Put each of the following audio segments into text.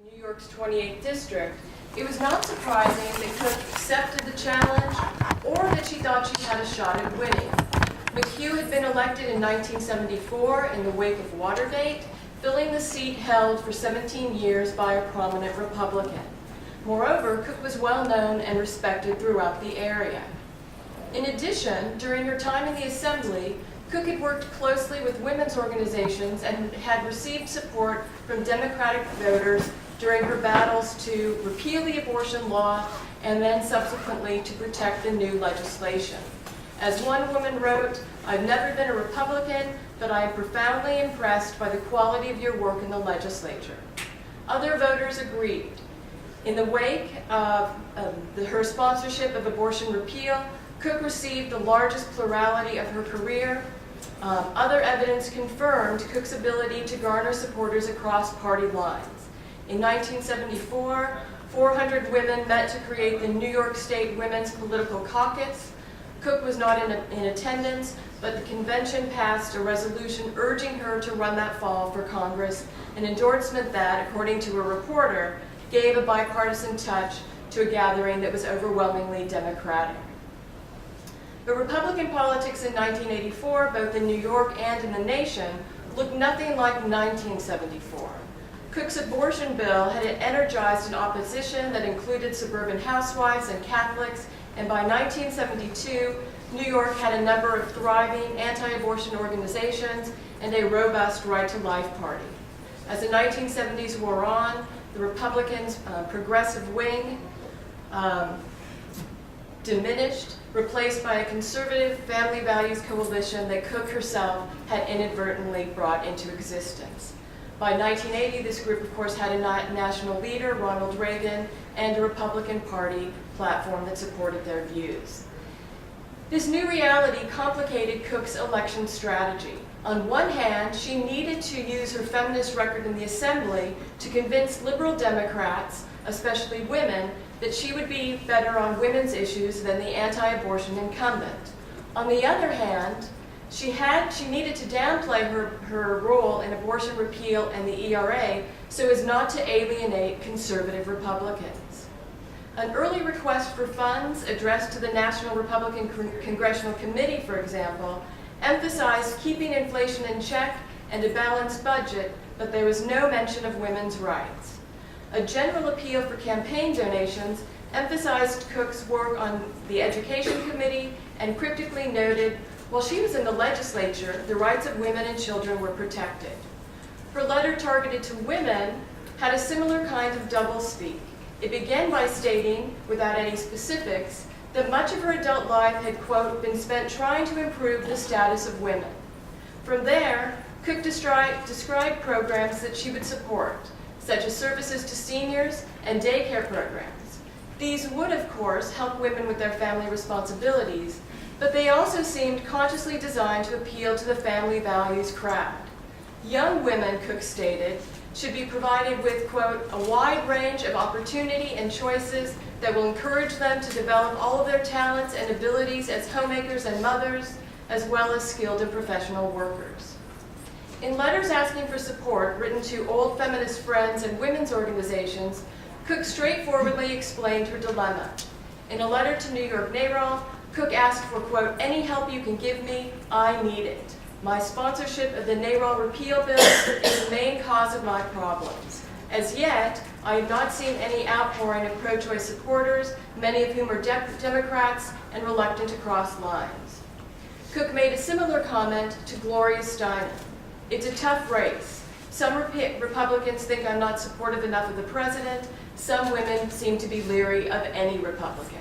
in New York's 28th district, it was not surprising that Cook accepted the challenge or that she thought she had a shot at winning. McHugh had been elected in 1974 in the wake of Watergate, filling the seat held for 17 years by a prominent Republican. Moreover, Cook was well known and respected throughout the area. In addition, during her time in the Assembly, Cook had worked closely with women's organizations and had received support from Democratic voters during her battles to repeal the abortion law and then subsequently to protect the new legislation. As one woman wrote, "I've never been a Republican, but I am profoundly impressed by the quality of your work in the legislature." Other voters agreed. In the wake of her sponsorship of abortion repeal, Cook received the largest plurality of her career. Other evidence confirmed Cook's ability to garner supporters across party lines. In 1974, 400 women met to create the New York State Women's Political Caucus. Cook was not in attendance, but the convention passed a resolution urging her to run that fall for Congress, an endorsement that, according to a reporter, gave a bipartisan touch to a gathering that was overwhelmingly Democratic. But Republican politics in 1984, both in New York and in the nation, looked nothing like 1974. Cook's abortion bill had energized an opposition that included suburban housewives and Catholics, and by 1972, New York had a number of thriving anti-abortion organizations and a robust right-to-life party. As the 1970s wore on, the Republicans' progressive wing diminished, replaced by a conservative family values coalition that Cook herself had inadvertently brought into existence. By 1980, this group, of course, had a national leader, Ronald Reagan, and a Republican Party platform that supported their views. This new reality complicated Cook's election strategy. On one hand, she needed to use her feminist record in the Assembly to convince liberal Democrats, especially women, that she would be better on women's issues than the anti-abortion incumbent. On the other hand, she needed to downplay her role in abortion repeal and the ERA so as not to alienate conservative Republicans. An early request for funds addressed to the National Republican Congressional Committee, for example, emphasized keeping inflation in check and a balanced budget, but there was no mention of women's rights. A general appeal for campaign donations emphasized Cook's work on the Education Committee and cryptically noted, while she was in the legislature, the rights of women and children were protected. Her letter targeted to women had a similar kind of doublespeak. It began by stating, without any specifics, that much of her adult life had, quote, been spent trying to improve the status of women. From there, Cook described programs that she would support, such as services to seniors and daycare programs. These would, of course, help women with their family responsibilities, but they also seemed consciously designed to appeal to the family values crowd. Young women, Cook stated, should be provided with, quote, a wide range of opportunity and choices that will encourage them to develop all of their talents and abilities as homemakers and mothers, as well as skilled and professional workers. In letters asking for support written to old feminist friends and women's organizations, Cook straightforwardly explained her dilemma. In a letter to New York NARAL, Cook asked for, quote, any help you can give me, I need it. My sponsorship of the NARAL repeal bill is the main cause of my problems. As yet, I have not seen any outpouring of pro-choice supporters, many of whom are Democrats and reluctant to cross lines. Cook made a similar comment to Gloria Steinem. It's a tough race. Some Republicans think I'm not supportive enough of the president. Some women seem to be leery of any Republican.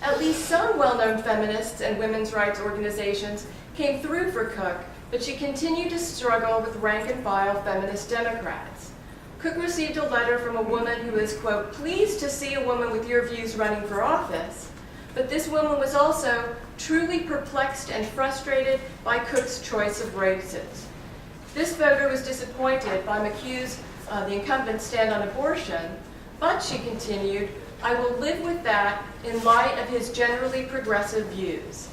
At least some well-known feminists and women's rights organizations came through for Cook, but she continued to struggle with rank-and-file feminist Democrats. Cook received a letter from a woman who was, quote, pleased to see a woman with your views running for office, but this woman was also truly perplexed and frustrated by Cook's choice of races. This voter was disappointed by McHugh's, the incumbent's stand on abortion, but, she continued, I will live with that in light of his generally progressive views.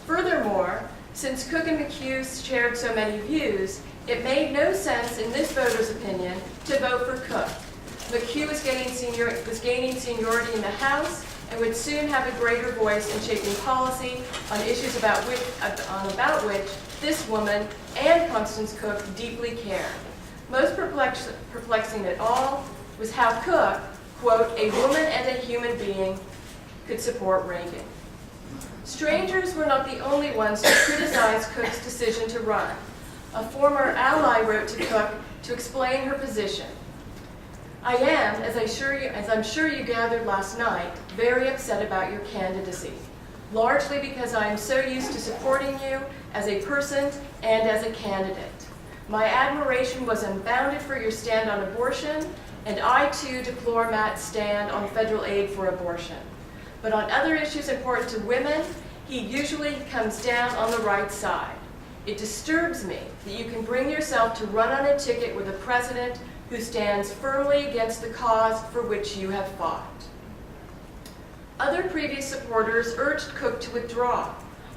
Furthermore, since Cook and McHugh shared so many views, it made no sense, in this voter's opinion, to vote for Cook. McHugh was gaining seniority in the House and would soon have a greater voice in shaping policy on issues about which this woman and Constance Cook deeply cared. Most perplexing at all was how Cook, quote, a woman and a human being, could support Reagan. Strangers were not the only ones to criticize Cook's decision to run. A former ally wrote to Cook to explain her position. I am, as I'm sure you gathered last night, very upset about your candidacy, largely because I am so used to supporting you as a person and as a candidate. My admiration was unbounded for your stand on abortion, and I too deplore Matt's stand on federal aid for abortion. But on other issues important to women, he usually comes down on the right side. It disturbs me that you can bring yourself to run on a ticket with a president who stands firmly against the cause for which you have fought. Other previous supporters urged Cook to withdraw.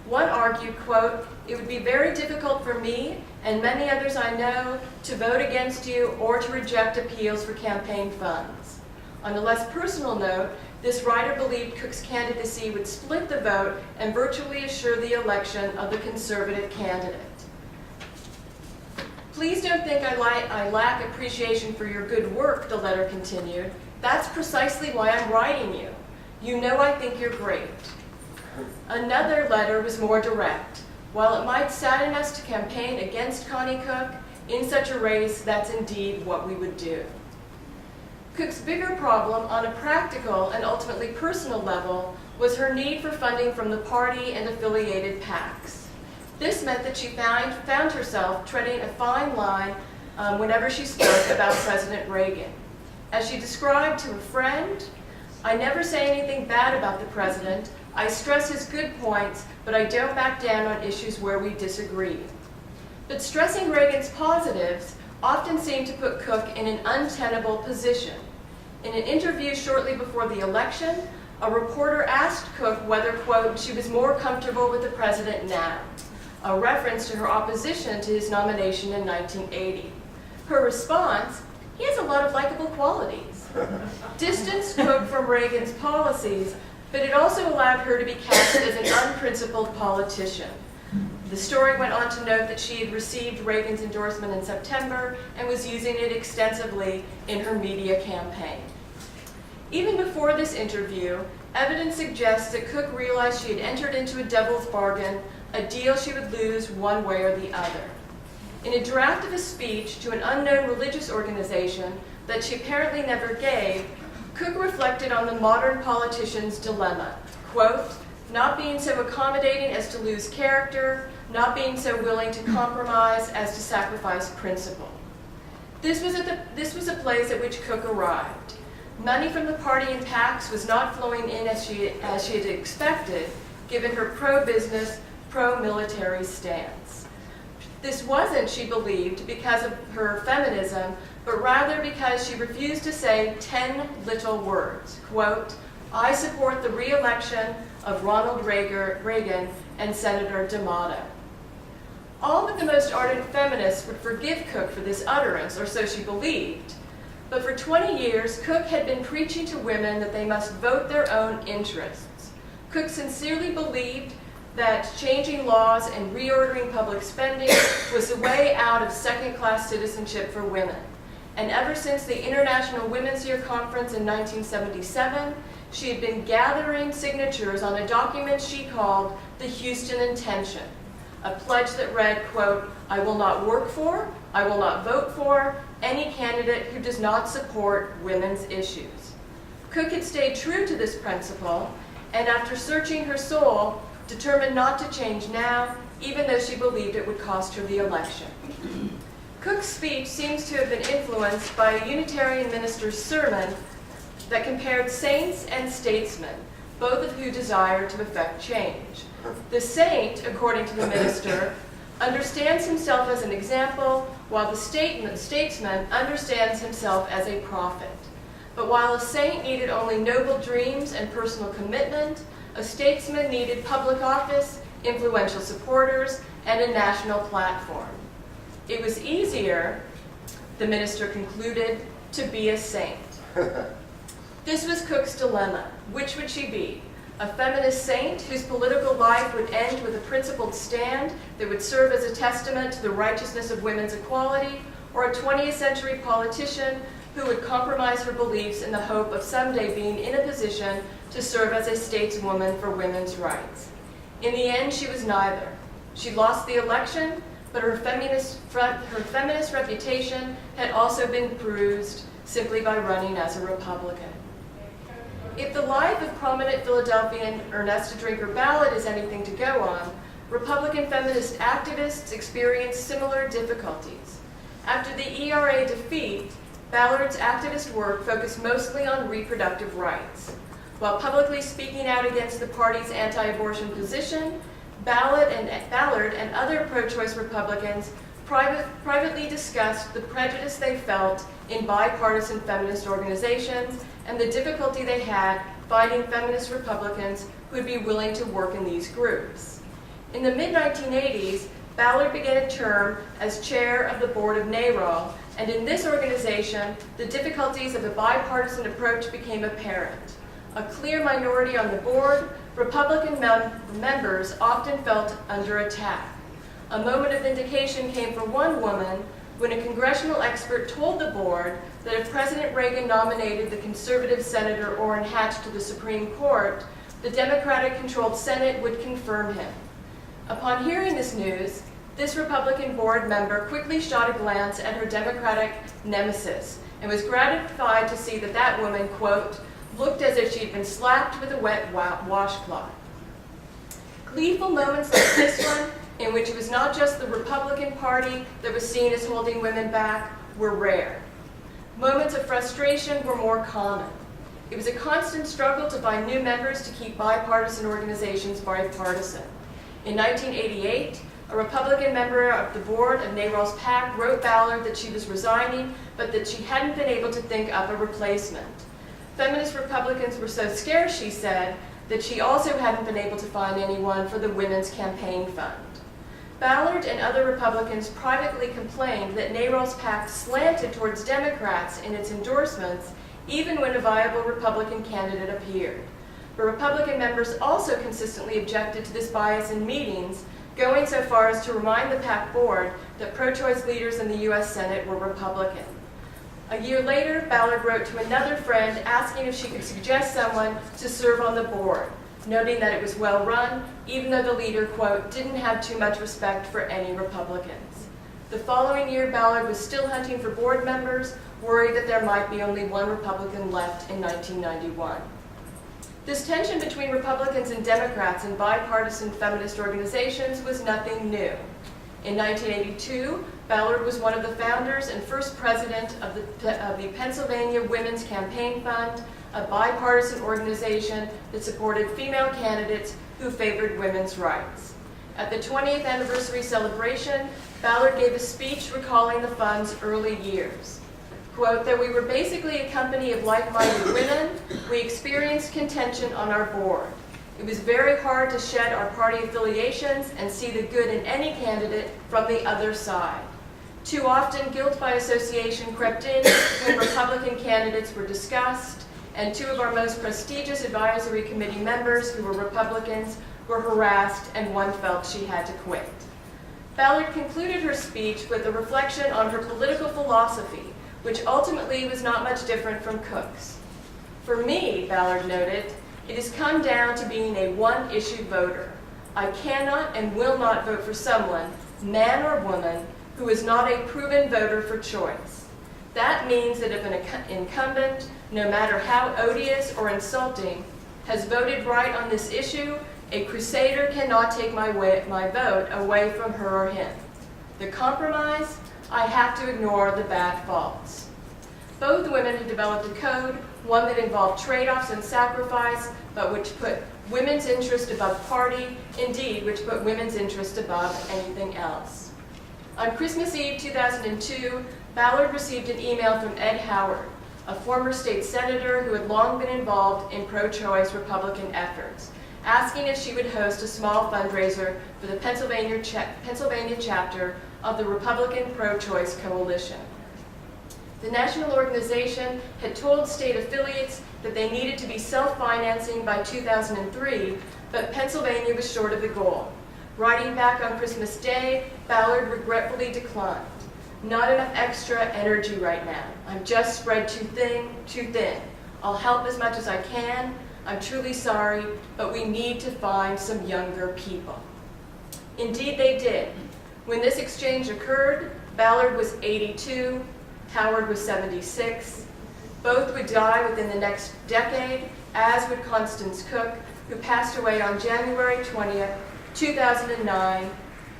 One argued, quote, it would be very difficult for me and many others I know to vote against you or to reject appeals for campaign funds. On a less personal note, this writer believed Cook's candidacy would split the vote and virtually assure the election of the conservative candidate. Please don't think I lack appreciation for your good work, the letter continued. That's precisely why I'm writing you. You know I think you're great. Another letter was more direct. While it might sadden us to campaign against Connie Cook, in such a race, that's indeed what we would do. Cook's bigger problem on a practical and ultimately personal level was her need for funding from the party and affiliated PACs. This meant that she found herself treading a fine line whenever she spoke about President Reagan. As she described to a friend, I never say anything bad about the president. I stress his good points, but I don't back down on issues where we disagree. But stressing Reagan's positives often seemed to put Cook in an untenable position. In an interview shortly before the election, a reporter asked Cook whether, quote, she was more comfortable with the president now, a reference to her opposition to his nomination in 1980. Her response, he has a lot of likable qualities, distanced Cook from Reagan's policies, but it also allowed her to be cast as an unprincipled politician. The story went on to note that she had received Reagan's endorsement in September and was using it extensively in her media campaign. Even before this interview, evidence suggests that Cook realized she had entered into a devil's bargain, a deal she would lose one way or the other. In a draft of a speech to an unknown religious organization that she apparently never gave, Cook reflected on the modern politician's dilemma, quote, not being so accommodating as to lose character, not being so willing to compromise as to sacrifice principle. This was a place at which Cook arrived. Money from the party and PACs was not flowing in as she had expected, given her pro-business, pro-military stance. This wasn't, she believed, because of her feminism, but rather because she refused to say 10 little words, quote, I support the re-election of Ronald Reagan and Senator D'Amato. All but the most ardent feminists would forgive Cook for this utterance, or so she believed. But for 20 years, Cook had been preaching to women that they must vote their own interests. Cook sincerely believed that changing laws and reordering public spending was the way out of second-class citizenship for women. And ever since the International Women's Year Conference in 1977, she had been gathering signatures on a document she called the Houston Intention, a pledge that read, quote, I will not work for, I will not vote for any candidate who does not support women's issues. Cook had stayed true to this principle, and after searching her soul, determined not to change now, even though she believed it would cost her the election. Cook's speech seems to have been influenced by a Unitarian minister's sermon that compared saints and statesmen, both of who desired to effect change. The saint, according to the minister, understands himself as an example, while the statesman understands himself as a prophet. But while a saint needed only noble dreams and personal commitment, a statesman needed public office, influential supporters, and a national platform. It was easier the minister concluded, to be a saint. This was Cook's dilemma. Which would she be? A feminist saint whose political life would end with a principled stand that would serve as a testament to the righteousness of women's equality, or a 20th century politician who would compromise her beliefs in the hope of someday being in a position to serve as a stateswoman for women's rights? In the end, she was neither. She lost the election, but her feminist reputation had also been bruised simply by running as a Republican. If the life of prominent Philadelphian Ernesta Drinker Ballard is anything to go on, Republican feminist activists experienced similar difficulties. After the ERA defeat, Ballard's activist work focused mostly on reproductive rights. While publicly speaking out against the party's anti-abortion position, Ballard and other pro-choice Republicans privately discussed the prejudice they felt in bipartisan feminist organizations and the difficulty they had finding feminist Republicans who would be willing to work in these groups. In the mid-1980s, Ballard began a term as chair of the board of NARAL, and in this organization, the difficulties of a bipartisan approach became apparent. A clear minority on the board, Republican members often felt under attack. A moment of vindication came for one woman when a congressional expert told the board that if President Reagan nominated the conservative Senator Orrin Hatch to the Supreme Court, the Democratic-controlled Senate would confirm him. Upon hearing this news, this Republican board member quickly shot a glance at her Democratic nemesis and was gratified to see that that woman, quote, looked as if she'd been slapped with a wet washcloth. Gleeful moments like this one, in which it was not just the Republican Party that was seen as holding women back, were rare. Moments of frustration were more common. It was a constant struggle to find new members to keep bipartisan organizations bipartisan. In 1988, a Republican member of the board of NARAL's PAC wrote Ballard that she was resigning, but that she hadn't been able to think up a replacement. Feminist Republicans were so scarce, she said, that she also hadn't been able to find anyone for the Women's Campaign Fund. Ballard and other Republicans privately complained that NARAL's PAC slanted towards Democrats in its endorsements, even when a viable Republican candidate appeared. But Republican members also consistently objected to this bias in meetings, going so far as to remind the PAC board that pro-choice leaders in the U.S. Senate were Republican. A year later, Ballard wrote to another friend asking if she could suggest someone to serve on the board, noting that it was well run, even though the leader, quote, didn't have too much respect for any Republicans. The following year, Ballard was still hunting for board members, worried that there might be only one Republican left in 1991. This tension between Republicans and Democrats in bipartisan feminist organizations was nothing new. In 1982, Ballard was one of the founders and first president of the Pennsylvania Women's Campaign Fund, a bipartisan organization that supported female candidates who favored women's rights. At the 20th anniversary celebration, Ballard gave a speech recalling the fund's early years. Quote, though we were basically a company of like-minded women, we experienced contention on our board. It was very hard to shed our party affiliations and see the good in any candidate from the other side. Too often, guilt by association crept in when Republican candidates were discussed, and two of our most prestigious advisory committee members, who were Republicans, were harassed, and one felt she had to quit. Ballard concluded her speech with a reflection on her political philosophy, which ultimately was not much different from Cook's. For me, Ballard noted, it has come down to being a one-issue voter. I cannot and will not vote for someone, man or woman, who is not a proven voter for choice. That means that if an incumbent, no matter how odious or insulting, has voted right on this issue, a crusader cannot take my vote away from her or him. The compromise, I have to ignore the bad faults. Both women had developed a code, one that involved trade-offs and sacrifice, but which put women's interest above party, indeed, which put women's interest above anything else. On Christmas Eve 2002, Ballard received an email from Ed Howard, a former state senator who had long been involved in pro-choice Republican efforts, asking if she would host a small fundraiser for the Pennsylvania chapter of the Republican Pro-Choice Coalition. The national organization had told state affiliates that they needed to be self-financing by 2003, but Pennsylvania was short of the goal. Writing back on Christmas Day, Ballard regretfully declined. Not enough extra energy right now. I'm just spread too thin. I'll help as much as I can. I'm truly sorry, but we need to find some younger people. Indeed, they did. When this exchange occurred, Ballard was 82, Howard was 76. Both would die within the next decade, as would Constance Cook, who passed away on January 20th, 2009,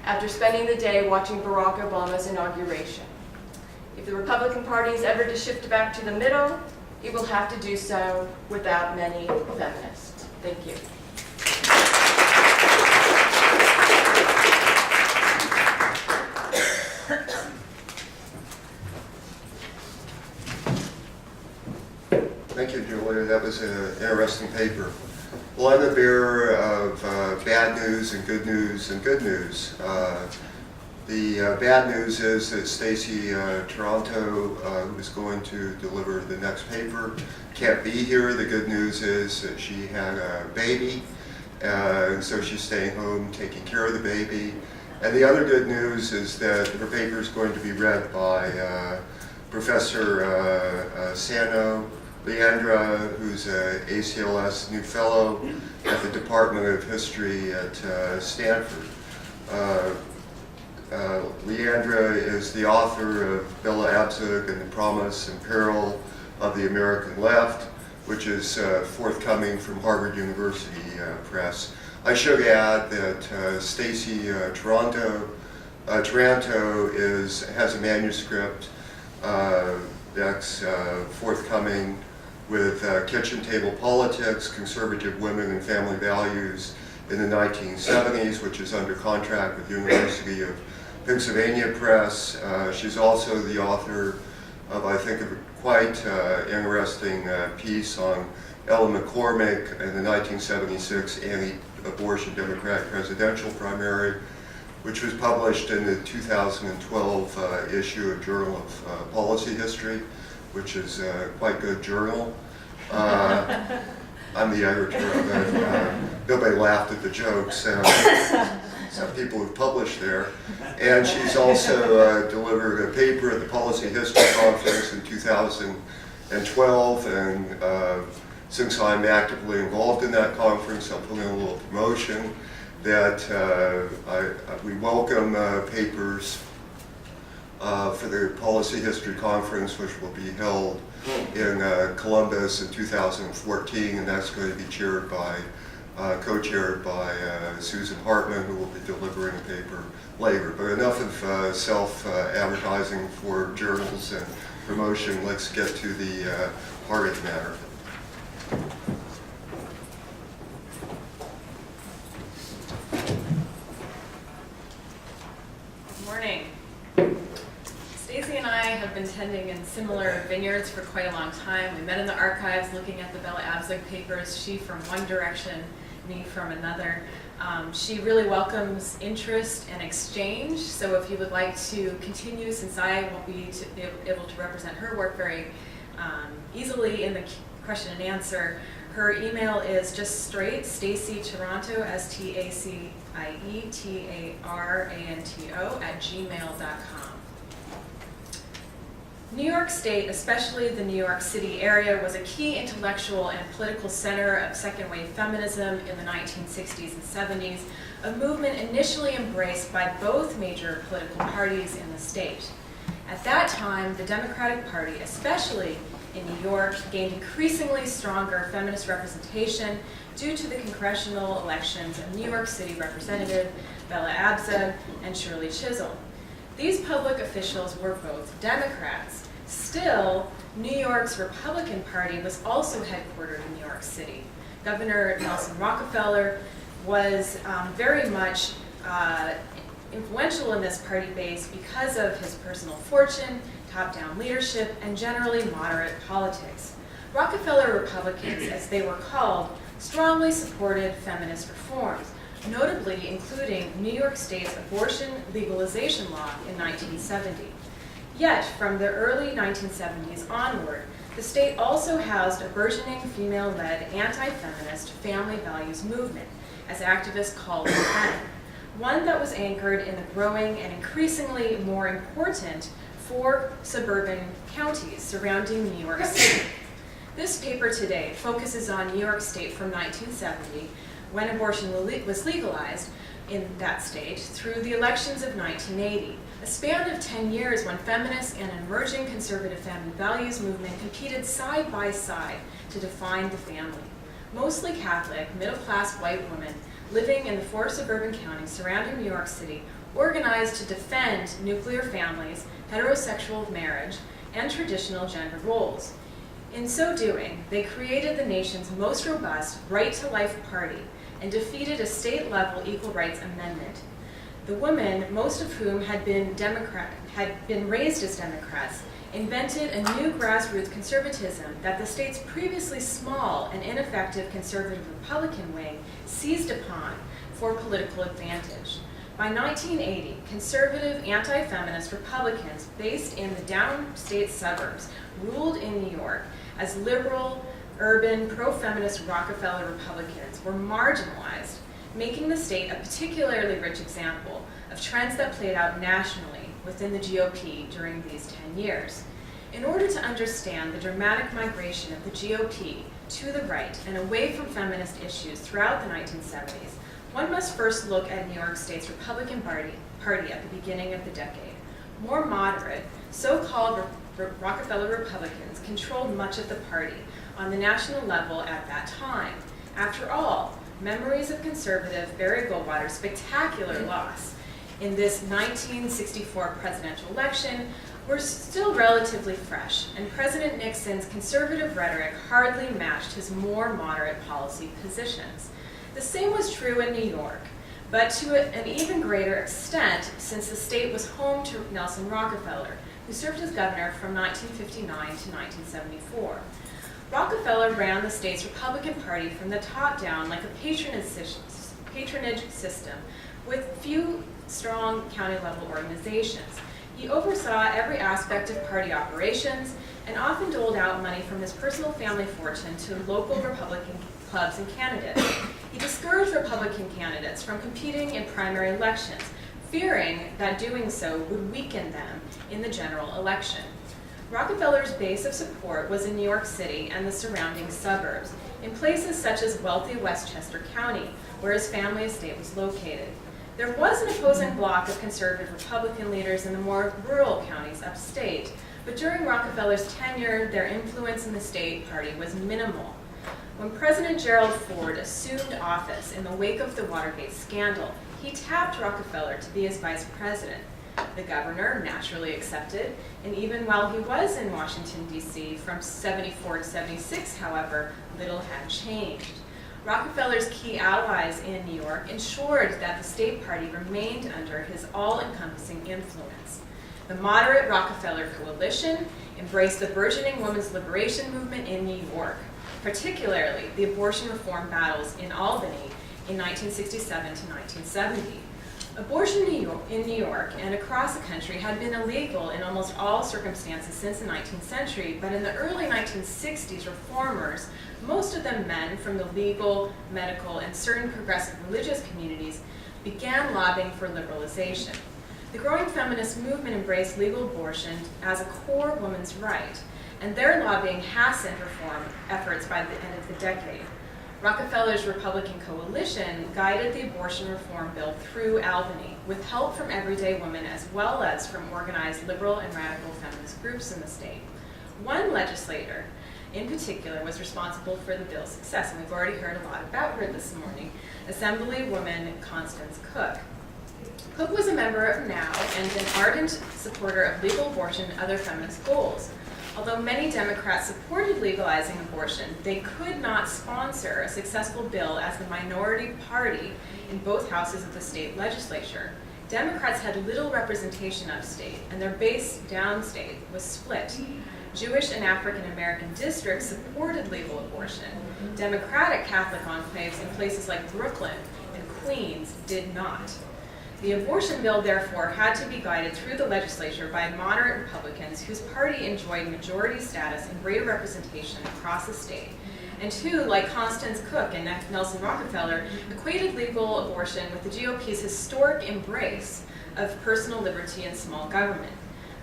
after spending the day watching Barack Obama's inauguration. If the Republican Party is ever to shift back to the middle, it will have to do so without many feminists. Thank you. Thank you, Julia. That was an interesting paper. Well, I'm the bearer of bad news and good news and good news. The bad news is that Stacie Taranto, who is going to deliver the next paper, can't be here. The good news is that she had a baby, so she's staying home taking care of the baby. And the other good news is that her paper is going to be read by Professor Zarnow, Leandra, who's an ACLS new fellow at the Department of History at Stanford. Leandra is the author of Bella Abzug and the Promise and Peril of the American Left, which is forthcoming from Harvard University Press. I should add that Stacie Taranto has a manuscript that's forthcoming with Kitchen Table Politics, Conservative Women and Family Values in the 1970s, which is under contract with University of Pennsylvania Press. She's also the author of, I think, a quite interesting piece on Ellen McCormick in the 1976 anti-abortion Democratic presidential primary, which was published in the 2012 issue of Journal of Policy History, which is a quite good journal. I'm the editor of it. Nobody laughed at the jokes. Some people who've published there. And she's also delivered a paper at the Policy History Conference in 2012. And since I'm actively involved in that conference, I'll put in a little promotion that we welcome papers for the Policy History Conference, which will be held in Columbus in 2014, and that's going to be chaired by, co-chaired by Susan Hartmann, who will be delivering a paper later. But enough of self-advertising for journals and promotion. Let's get to the heart of the matter. Good morning. Stacie and I have been tending in similar vineyards for quite a long time. We met in the archives looking at the Bella Abzug papers, she from one direction, me from another. She really welcomes interest and exchange, so if you would like to continue, since I won't be able to represent her work very easily in the question and answer, her email is just straight, Stacie Taranto, STACIE-TARANTO @gmail.com. New York State, especially the New York City area, was a key intellectual and political center of second-wave feminism in the 1960s and 70s, a movement initially embraced by both major political parties in the state. At that time, the Democratic Party, especially in New York, gained increasingly stronger feminist representation due to the congressional elections of New York City Representative Bella Abzug and Shirley Chisholm. These public officials were both Democrats. Still, New York's Republican Party was also headquartered in New York City. Governor Nelson Rockefeller was very much influential in this party base because of his personal fortune, top-down leadership, and generally moderate politics. Rockefeller Republicans, as they were called, strongly supported feminist reforms, notably including New York State's abortion legalization law in 1970. Yet, from the early 1970s onward, the state also housed a burgeoning female-led anti-feminist family values movement, as activists called it then, one that was anchored in the growing and increasingly more important 4 suburban counties surrounding New York City. This paper today focuses on New York State from 1970, when abortion was legalized in that state, through the elections of 1980, a span of 10 years when feminists and an emerging conservative family values movement competed side by side to define the family. Mostly Catholic, middle-class white women living in the 4 suburban counties surrounding New York City organized to defend nuclear families, heterosexual marriage, and traditional gender roles. In so doing, they created the nation's most robust Right to Life party and defeated a state-level equal rights amendment. The women, most of whom had been raised as Democrats, invented a new grassroots conservatism that the state's previously small and ineffective conservative Republican wing seized upon for political advantage. By 1980, conservative anti-feminist Republicans based in the downstate suburbs ruled in New York as liberal, urban, pro-feminist Rockefeller Republicans were marginalized, making the state a particularly rich example of trends that played out nationally within the GOP during these 10 years. In order to understand the dramatic migration of the GOP to the right and away from feminist issues throughout the 1970s, one must first look at New York State's Republican Party at the beginning of the decade. More moderate, so-called Rockefeller Republicans controlled much of the party on the national level at that time. After all, memories of conservative Barry Goldwater's spectacular loss in this 1964 presidential election were still relatively fresh, and President Nixon's conservative rhetoric hardly matched his more moderate policy positions. The same was true in New York, but to an even greater extent since the state was home to Nelson Rockefeller, who served as governor from 1959 to 1974. Rockefeller ran the state's Republican Party from the top down like a patronage system with few strong county-level organizations. He oversaw every aspect of party operations and often doled out money from his personal family fortune to local Republican clubs and candidates. He discouraged Republican candidates from competing in primary elections, fearing that doing so would weaken them in the general election. Rockefeller's base of support was in New York City and the surrounding suburbs, in places such as wealthy Westchester County, where his family estate was located. There was an opposing bloc of conservative Republican leaders in the more rural counties upstate, but during Rockefeller's tenure, their influence in the state party was minimal. When President Gerald Ford assumed office in the wake of the Watergate scandal, he tapped Rockefeller to be his vice president. The governor naturally accepted, and even while he was in Washington, D.C. from 74 to 76, however, little had changed. Rockefeller's key allies in New York ensured that the state party remained under his all-encompassing influence. The moderate Rockefeller coalition embraced the burgeoning women's liberation movement in New York, particularly the abortion reform battles in Albany in 1967 to 1970. Abortion in New York and across the country had been illegal in almost all circumstances since the 19th century, but in the early 1960s, reformers, most of them men from the legal, medical, and certain progressive religious communities, began lobbying for liberalization. The growing feminist movement embraced legal abortion as a core woman's right, and their lobbying hastened reform efforts by the end of the decade. Rockefeller's Republican coalition guided the abortion reform bill through Albany, with help from everyday women as well as from organized liberal and radical feminist groups in the state. One legislator, in particular, was responsible for the bill's success, and we've already heard a lot about her this morning, Assemblywoman Constance Cook. Cook was a member of NOW and an ardent supporter of legal abortion and other feminist goals. Although many Democrats supported legalizing abortion, they could not sponsor a successful bill as the minority party in both houses of the state legislature. Democrats had little representation upstate, and their base downstate was split. Jewish and African American districts supported legal abortion. Democratic Catholic enclaves in places like Brooklyn and Queens did not. The abortion bill, therefore, had to be guided through the legislature by moderate Republicans whose party enjoyed majority status and greater representation across the state, and who, like Constance Cook and Nelson Rockefeller, equated legal abortion with the GOP's historic embrace of personal liberty and small government.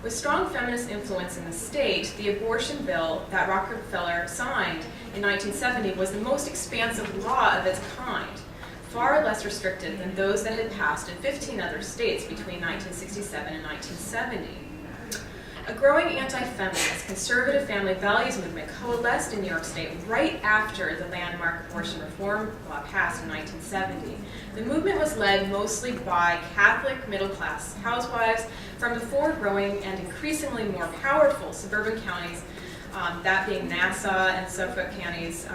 With strong feminist influence in the state, the abortion bill that Rockefeller signed in 1970 was the most expansive law of its kind, far less restrictive than those that had passed in 15 other states between 1967 and 1970. A growing anti-feminist, conservative family values movement coalesced in New York State right after the landmark abortion reform law passed in 1970. The movement was led mostly by Catholic middle-class housewives from the four growing and increasingly more powerful suburban counties, that being Nassau and Suffolk counties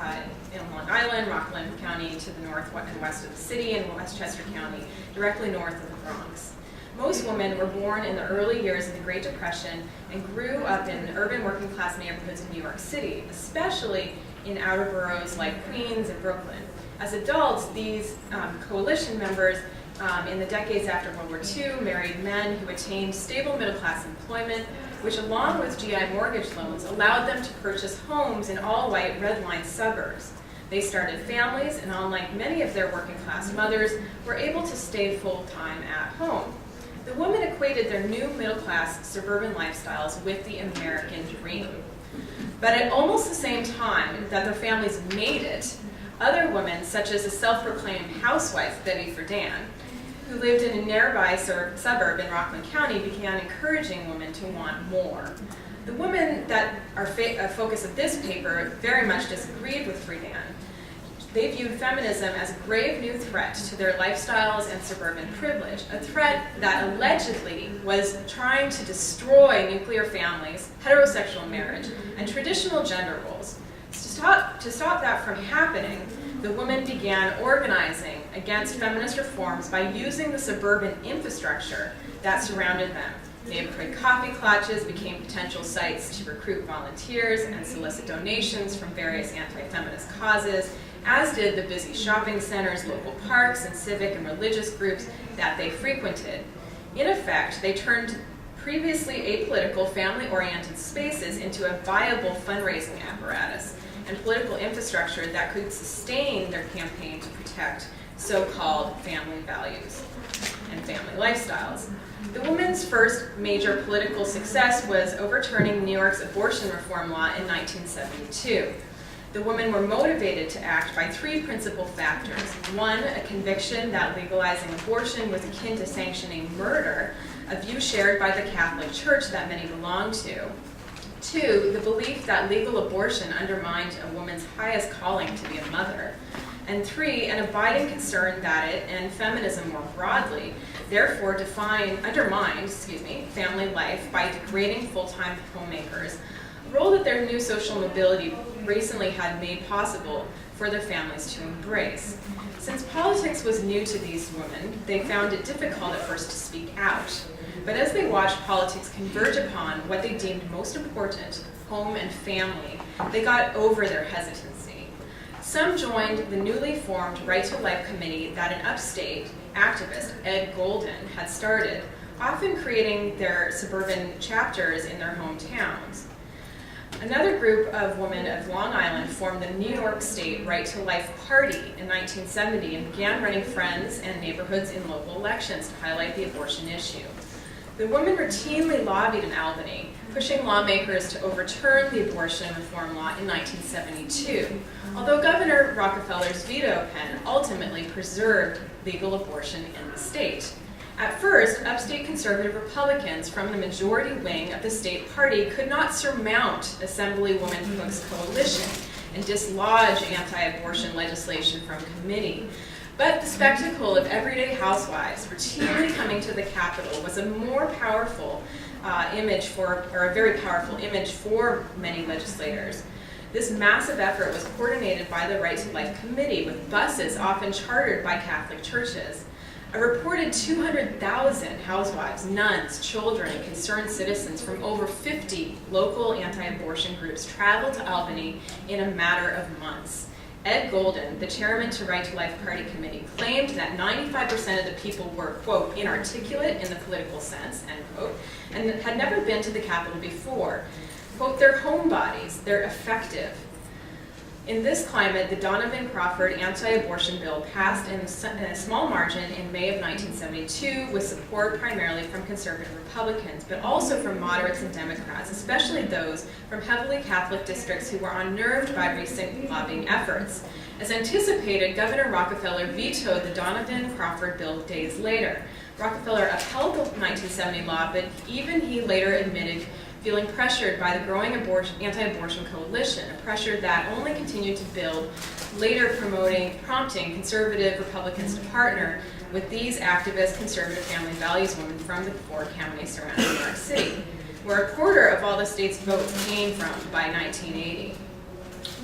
in Long Island, Rockland County to the north and west of the city, and Westchester County directly north of the Bronx. Most women were born in the early years of the Great Depression and grew up in urban working class neighborhoods in New York City, especially in outer boroughs like Queens and Brooklyn. As adults, these coalition members in the decades after World War II married men who attained stable middle-class employment, which along with GI mortgage loans allowed them to purchase homes in all-white red-line suburbs. They started families, and unlike many of their working-class mothers, were able to stay full-time at home. The women equated their new middle-class suburban lifestyles with the American dream. But at almost the same time that their families made it, other women, such as the self-proclaimed housewife Betty Friedan, who lived in a nearby suburb in Rockland County, began encouraging women to want more. The women that are a focus of this paper very much disagreed with Friedan. They viewed feminism as a grave new threat to their lifestyles and suburban privilege, a threat that allegedly was trying to destroy nuclear families, heterosexual marriage, and traditional gender roles. To stop that from happening, the women began organizing against feminist reforms by using the suburban infrastructure that surrounded them. Neighborhood coffee clutches became potential sites to recruit volunteers and solicit donations from various anti-feminist causes, as did the busy shopping centers, local parks, and civic and religious groups that they frequented. In effect, they turned previously apolitical, family-oriented spaces into a viable fundraising apparatus and political infrastructure that could sustain their campaign to protect so-called family values and family lifestyles. The women's first major political success was overturning New York's abortion reform law in 1972. The women were motivated to act by three principal factors. One, a conviction that legalizing abortion was akin to sanctioning murder, a view shared by the Catholic Church that many belonged to. Two, the belief that legal abortion undermined a woman's highest calling to be a mother. And three, an abiding concern that it, and feminism more broadly, therefore undermined family life by degrading full-time homemakers, a role that their new social mobility recently had made possible for their families to embrace. Since politics was new to these women, they found it difficult at first to speak out. But as they watched politics converge upon what they deemed most important, home and family, they got over their hesitancy. Some joined the newly formed Right to Life committee that an upstate activist, Ed Golden, had started, often creating their suburban chapters in their hometowns. Another group of women of Long Island formed the New York State Right to Life Party in 1970 and began running friends and neighborhoods in local elections to highlight the abortion issue. The women routinely lobbied in Albany, pushing lawmakers to overturn the abortion reform law in 1972, although Governor Rockefeller's veto pen ultimately preserved legal abortion in the state. At first, upstate conservative Republicans from the majority wing of the state party could not surmount Assemblywoman Cook's coalition and dislodge anti-abortion legislation from committee. But the spectacle of everyday housewives routinely coming to the Capitol was a more powerful a very powerful image for many legislators. This massive effort was coordinated by the Right to Life Committee with buses often chartered by Catholic churches. A reported 200,000 housewives, nuns, children, and concerned citizens from over 50 local anti-abortion groups traveled to Albany in a matter of months. Ed Golden, the chairman to Right to Life Party Committee, claimed that 95% of the people were, quote, inarticulate in the political sense, end quote, and had never been to the Capitol before. Quote, they're homebodies, they're effective. In this climate, the Donovan-Crawford anti-abortion bill passed in a small margin in May of 1972 with support primarily from conservative Republicans, but also from moderates and Democrats, especially those from heavily Catholic districts who were unnerved by recent lobbying efforts. As anticipated, Governor Rockefeller vetoed the Donovan-Crawford bill days later. Rockefeller upheld the 1970 law, but even he later admitted feeling pressured by the growing anti-abortion coalition, a pressure that only continued to build, later prompting conservative Republicans to partner with these activist conservative family values women from the 4 counties surrounding New York City, where a quarter of all the state's votes came from by 1980.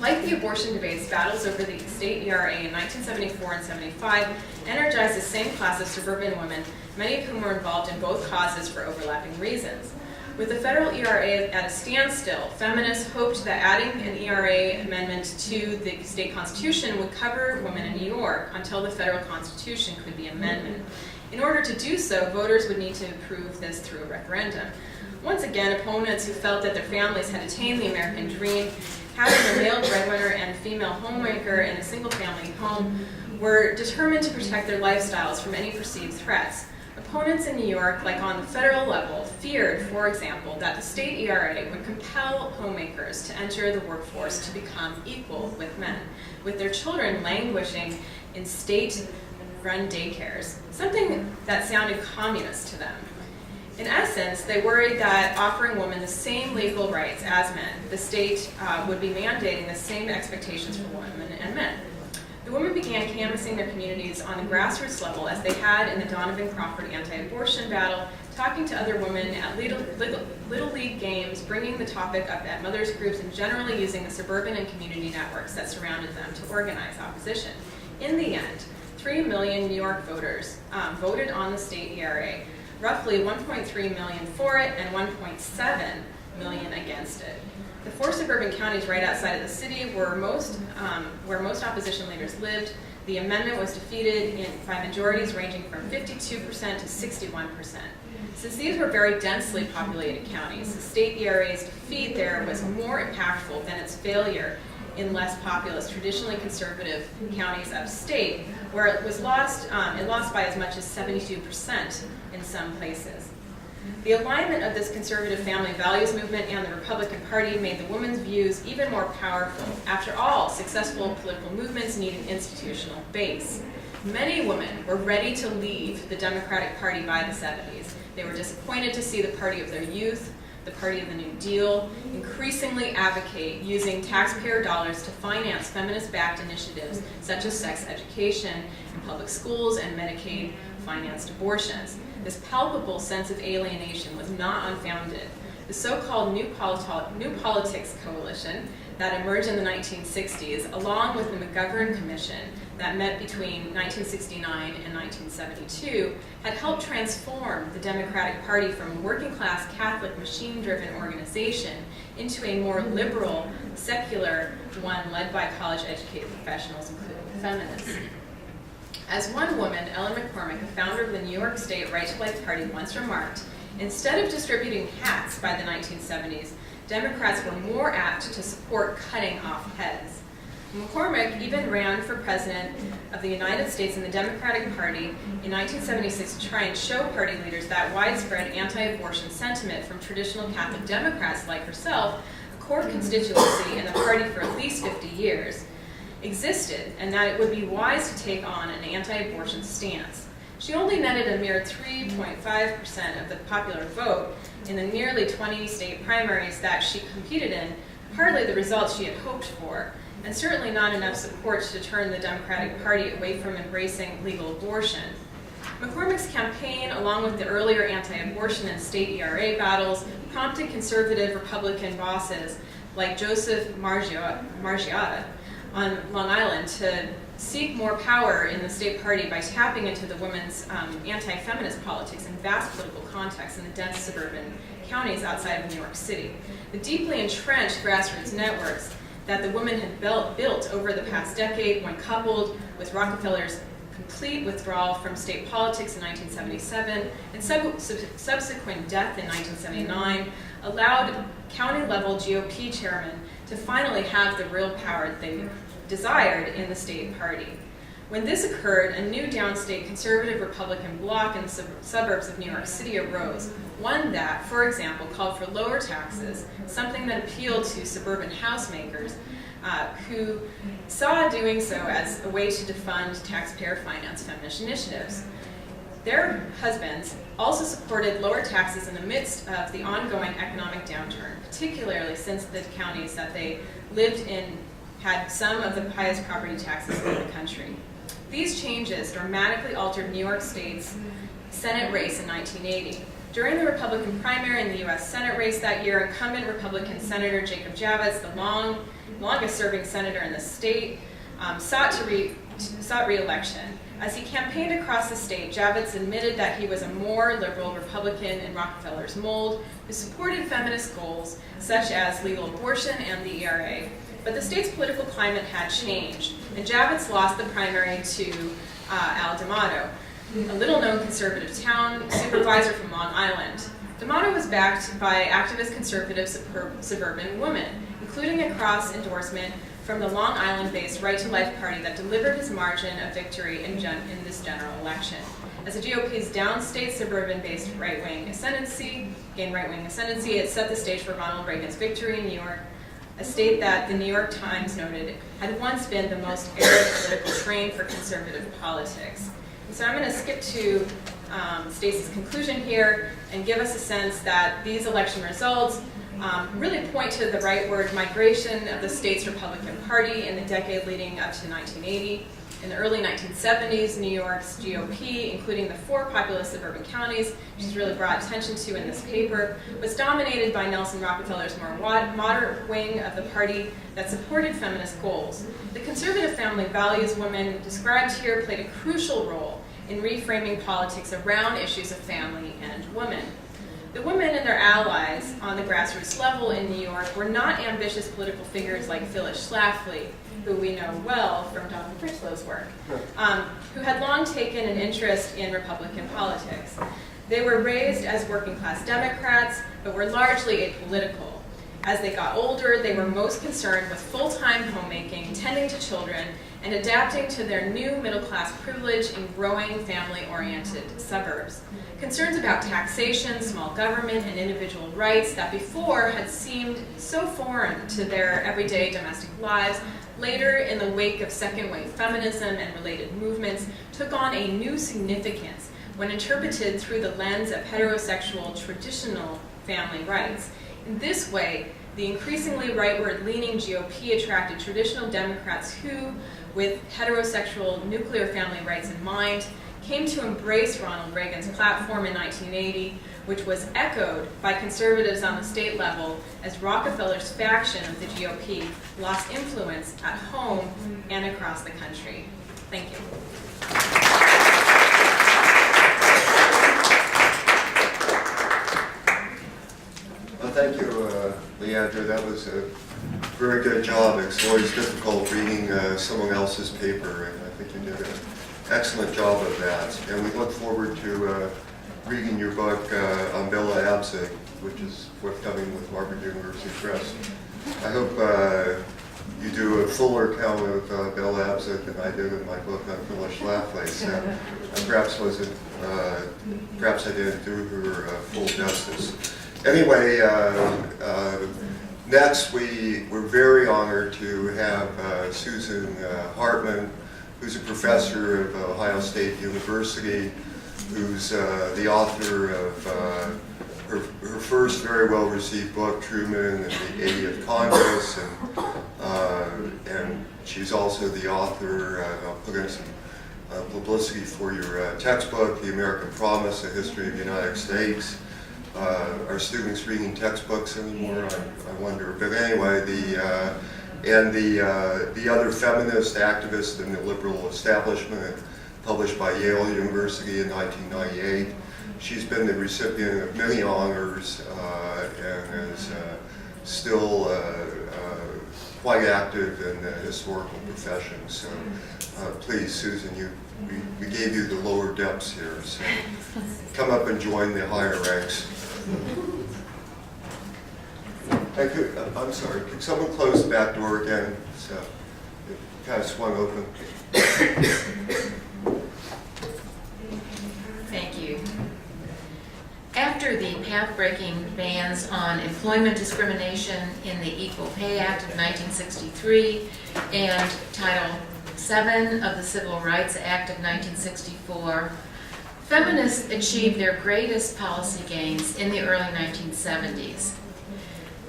Like the abortion debates, battles over the state ERA in 1974 and 75 energized the same class of suburban women, many of whom were involved in both causes for overlapping reasons. With the federal ERA at a standstill, feminists hoped that adding an ERA amendment to the state constitution would cover women in New York until the federal constitution could be amended. In order to do so, voters would need to approve this through a referendum. Once again, opponents who felt that their families had attained the American dream, having a male breadwinner and a female homemaker in a single-family home, were determined to protect their lifestyles from any perceived threats. Opponents in New York, like on the federal level, feared, for example, that the state ERA would compel homemakers to enter the workforce to become equal with men, with their children languishing in state-run daycares, something that sounded communist to them. In essence, they worried that offering women the same legal rights as men, the state would be mandating the same expectations for women and men. The women began canvassing their communities on the grassroots level as they had in the Donovan-Crawford anti-abortion battle, talking to other women at Little League games, bringing the topic up at mothers' groups, and generally using the suburban and community networks that surrounded them to organize opposition. In the end, 3 million New York voters voted on the state ERA, roughly 1.3 million for it and 1.7 million against it. The 4 suburban counties right outside of the city were where most opposition leaders lived. The amendment was defeated by majorities ranging from 52% to 61%. Since these were very densely populated counties, the state ERA's defeat there was more impactful than its failure in less populous, traditionally conservative counties upstate, where it lost by as much as 72% in some places. The alignment of this conservative family values movement and the Republican Party made the women's views even more powerful. After all, successful political movements need an institutional base. Many women were ready to leave the Democratic Party by the 70s. They were disappointed to see the party of their youth, the party of the New Deal, increasingly advocate using taxpayer dollars to finance feminist-backed initiatives such as sex education in public schools and Medicaid-financed abortions. This palpable sense of alienation was not unfounded. The so-called New Politics Coalition that emerged in the 1960s, along with the McGovern Commission that met between 1969 and 1972, had helped transform the Democratic Party from a working-class Catholic machine-driven organization into a more liberal, secular one led by college-educated professionals, including feminists. As one woman, Ellen McCormick, a founder of the New York State Right to Life Party, once remarked, instead of distributing hats by the 1970s, Democrats were more apt to support cutting off heads. McCormick even ran for president of the United States in the Democratic Party in 1976 to try and show party leaders that widespread anti-abortion sentiment from traditional Catholic Democrats like herself, a core constituency in the party for at least 50 years, existed, and that it would be wise to take on an anti-abortion stance. She only netted a mere 3.5% of the popular vote in the nearly 20 state primaries that she competed in, hardly the results she had hoped for, and certainly not enough support to turn the Democratic Party away from embracing legal abortion. McCormick's campaign, along with the earlier anti-abortion and state ERA battles, prompted conservative Republican bosses like Joseph Margiotta on Long Island to seek more power in the state party by tapping into the women's anti-feminist politics in vast political contexts in the dense suburban counties outside of New York City. The deeply entrenched grassroots networks that the women had built over the past decade, when coupled with Rockefeller's complete withdrawal from state politics in 1977 and subsequent death in 1979, allowed county-level GOP chairmen to finally have the real power they desired in the state party. When this occurred, a new downstate conservative Republican bloc in the suburbs of New York City arose, one that, for example, called for lower taxes, something that appealed to suburban housemakers who saw doing so as a way to defund taxpayer-financed feminist initiatives. Their husbands also supported lower taxes in the midst of the ongoing economic downturn, particularly since the counties that they lived in had some of the highest property taxes in the country. These changes dramatically altered New York State's Senate race in 1980. During the Republican primary in the U.S. Senate race that year, incumbent Republican Senator Jacob Javits, the longest-serving senator in the state, sought re-election. As he campaigned across the state, Javits admitted that he was a more liberal Republican in Rockefeller's mold who supported feminist goals such as legal abortion and the ERA. But the state's political climate had changed, and Javits lost the primary to Al D'Amato, a little-known conservative town supervisor from Long Island. D'Amato was backed by activist conservative suburban women, including a cross endorsement from the Long Island-based Right to Life Party that delivered his margin of victory in this general election. As the GOP's downstate suburban-based right-wing ascendancy gained right-wing ascendancy, it set the stage for Ronald Reagan's victory in New York, a state that the New York Times noted had once been the most arid political terrain for conservative politics. And so I'm going to skip to Stacie's conclusion here and give us a sense that these election results really point to the rightward migration of the state's Republican Party in the decade leading up to 1980. In the early 1970s, New York's GOP, including the 4 populous suburban counties, which is really brought attention to in this paper, was dominated by Nelson Rockefeller's more moderate wing of the party that supported feminist goals. The conservative family values women described here played a crucial role in reframing politics around issues of family and women. The women and their allies on the grassroots level in New York were not ambitious political figures like Phyllis Schlafly, who we know well from Dr. Critchlow's work, who had long taken an interest in Republican politics. They were raised as working-class Democrats, but were largely apolitical. As they got older, they were most concerned with full-time homemaking, tending to children, and adapting to their new middle-class privilege in growing family-oriented suburbs. Concerns about taxation, small government, and individual rights that before had seemed so foreign to their everyday domestic lives, later in the wake of second-wave feminism and related movements, took on a new significance when interpreted through the lens of heterosexual traditional family rights. In this way, the increasingly rightward-leaning GOP attracted traditional Democrats who, with heterosexual nuclear family rights in mind, came to embrace Ronald Reagan's platform in 1980, which was echoed by conservatives on the state level as Rockefeller's faction of the GOP lost influence at home and across the country. Thank you. Well, thank you, Leandra. That was a very good job. It's always difficult reading someone else's paper, and I think you did an excellent job of that. And we look forward to reading your book on Bella Abzug, which is forthcoming with Harvard University Press. I hope you do a fuller account of Bella Abzug than I did in my book on Phyllis Schlafly. So perhaps I didn't do her full justice. Anyway, next we're very honored to have Susan Hartmann, who's a professor of Ohio State University, who's the author of her first very well-received book, Truman and the 80th Congress, and she's also the author, I'll put in some publicity for your textbook, The American Promise, A History of the United States. Are students reading textbooks anymore? I wonder. But anyway, the other feminist activist in the liberal establishment, published by Yale University in 1998. She's been the recipient of many honors and is still quite active in the historical profession. So please, Susan, we gave you the lower depths here, so come up and join the higher ranks. I'm sorry, could someone close the back door again? So it kind of swung open. Thank you. After the path-breaking bans on employment discrimination in the Equal Pay Act of 1963 and Title VII of the Civil Rights Act of 1964, feminists achieved their greatest policy gains in the early 1970s.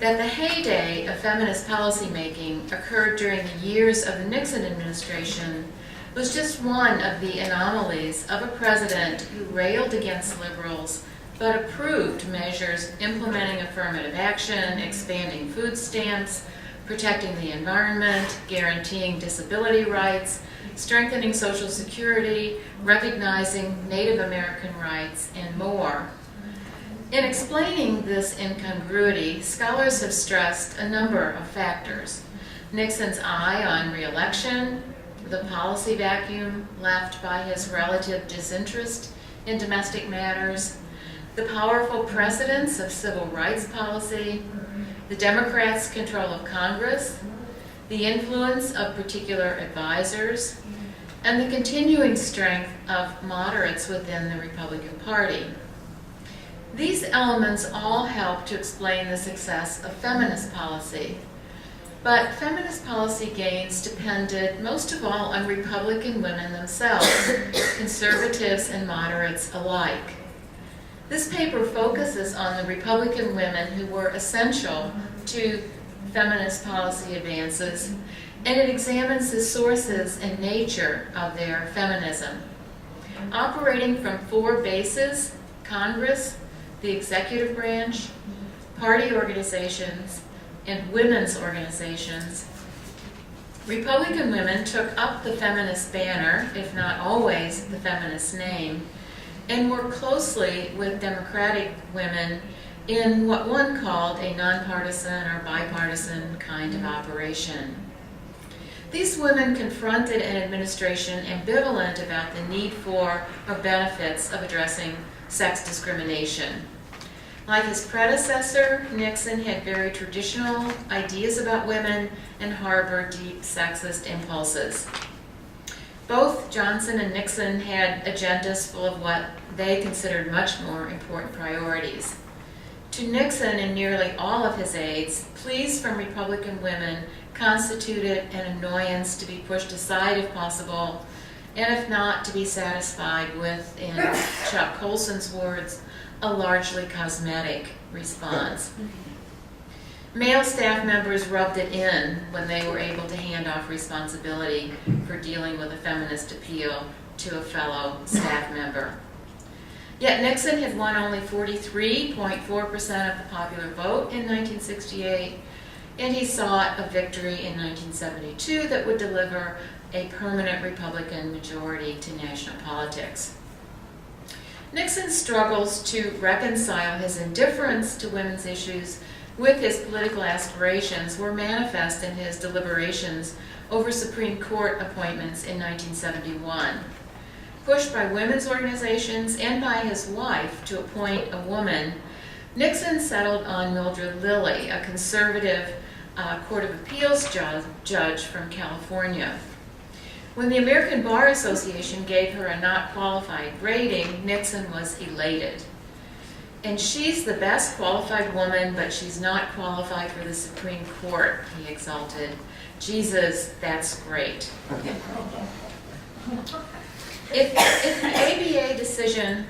That the heyday of feminist policymaking occurred during the years of the Nixon administration was just one of the anomalies of a president who railed against liberals but approved measures implementing affirmative action, expanding food stamps, protecting the environment, guaranteeing disability rights, strengthening Social Security, recognizing Native American rights, and more. In explaining this incongruity, scholars have stressed a number of factors. Nixon's eye on re-election, the policy vacuum left by his relative disinterest in domestic matters, the powerful precedence of civil rights policy, the Democrats' control of Congress, the influence of particular advisors, and the continuing strength of moderates within the Republican Party. These elements all help to explain the success of feminist policy. But feminist policy gains depended most of all on Republican women themselves, conservatives and moderates alike. This paper focuses on the Republican women who were essential to feminist policy advances, and it examines the sources and nature of their feminism. Operating from four bases: Congress, the executive branch, party organizations, and women's organizations, Republican women took up the feminist banner, if not always the feminist name, and worked closely with Democratic women in what one called a nonpartisan or bipartisan kind of operation. These women confronted an administration ambivalent about the need for or benefits of addressing sex discrimination. Like his predecessor, Nixon had very traditional ideas about women and harbored deep sexist impulses. Both Johnson and Nixon had agendas full of what they considered much more important priorities. To Nixon and nearly all of his aides, pleas from Republican women constituted an annoyance to be pushed aside if possible, and if not, to be satisfied with, in Chuck Colson's words, a largely cosmetic response. Male staff members rubbed it in when they were able to hand off responsibility for dealing with a feminist appeal to a fellow staff member. Yet Nixon had won only 43.4% of the popular vote in 1968, and he sought a victory in 1972 that would deliver a permanent Republican majority to national politics. Nixon struggles to reconcile his indifference to women's issues with his political aspirations were manifest in his deliberations over Supreme Court appointments in 1971. Pushed by women's organizations and by his wife to appoint a woman, Nixon settled on Mildred Lilly, a conservative Court of Appeals judge from California. When the American Bar Association gave her a not qualified rating, Nixon was elated. And she's the best qualified woman, but she's not qualified for the Supreme Court, he exulted. Jesus, that's great. If the ABA decision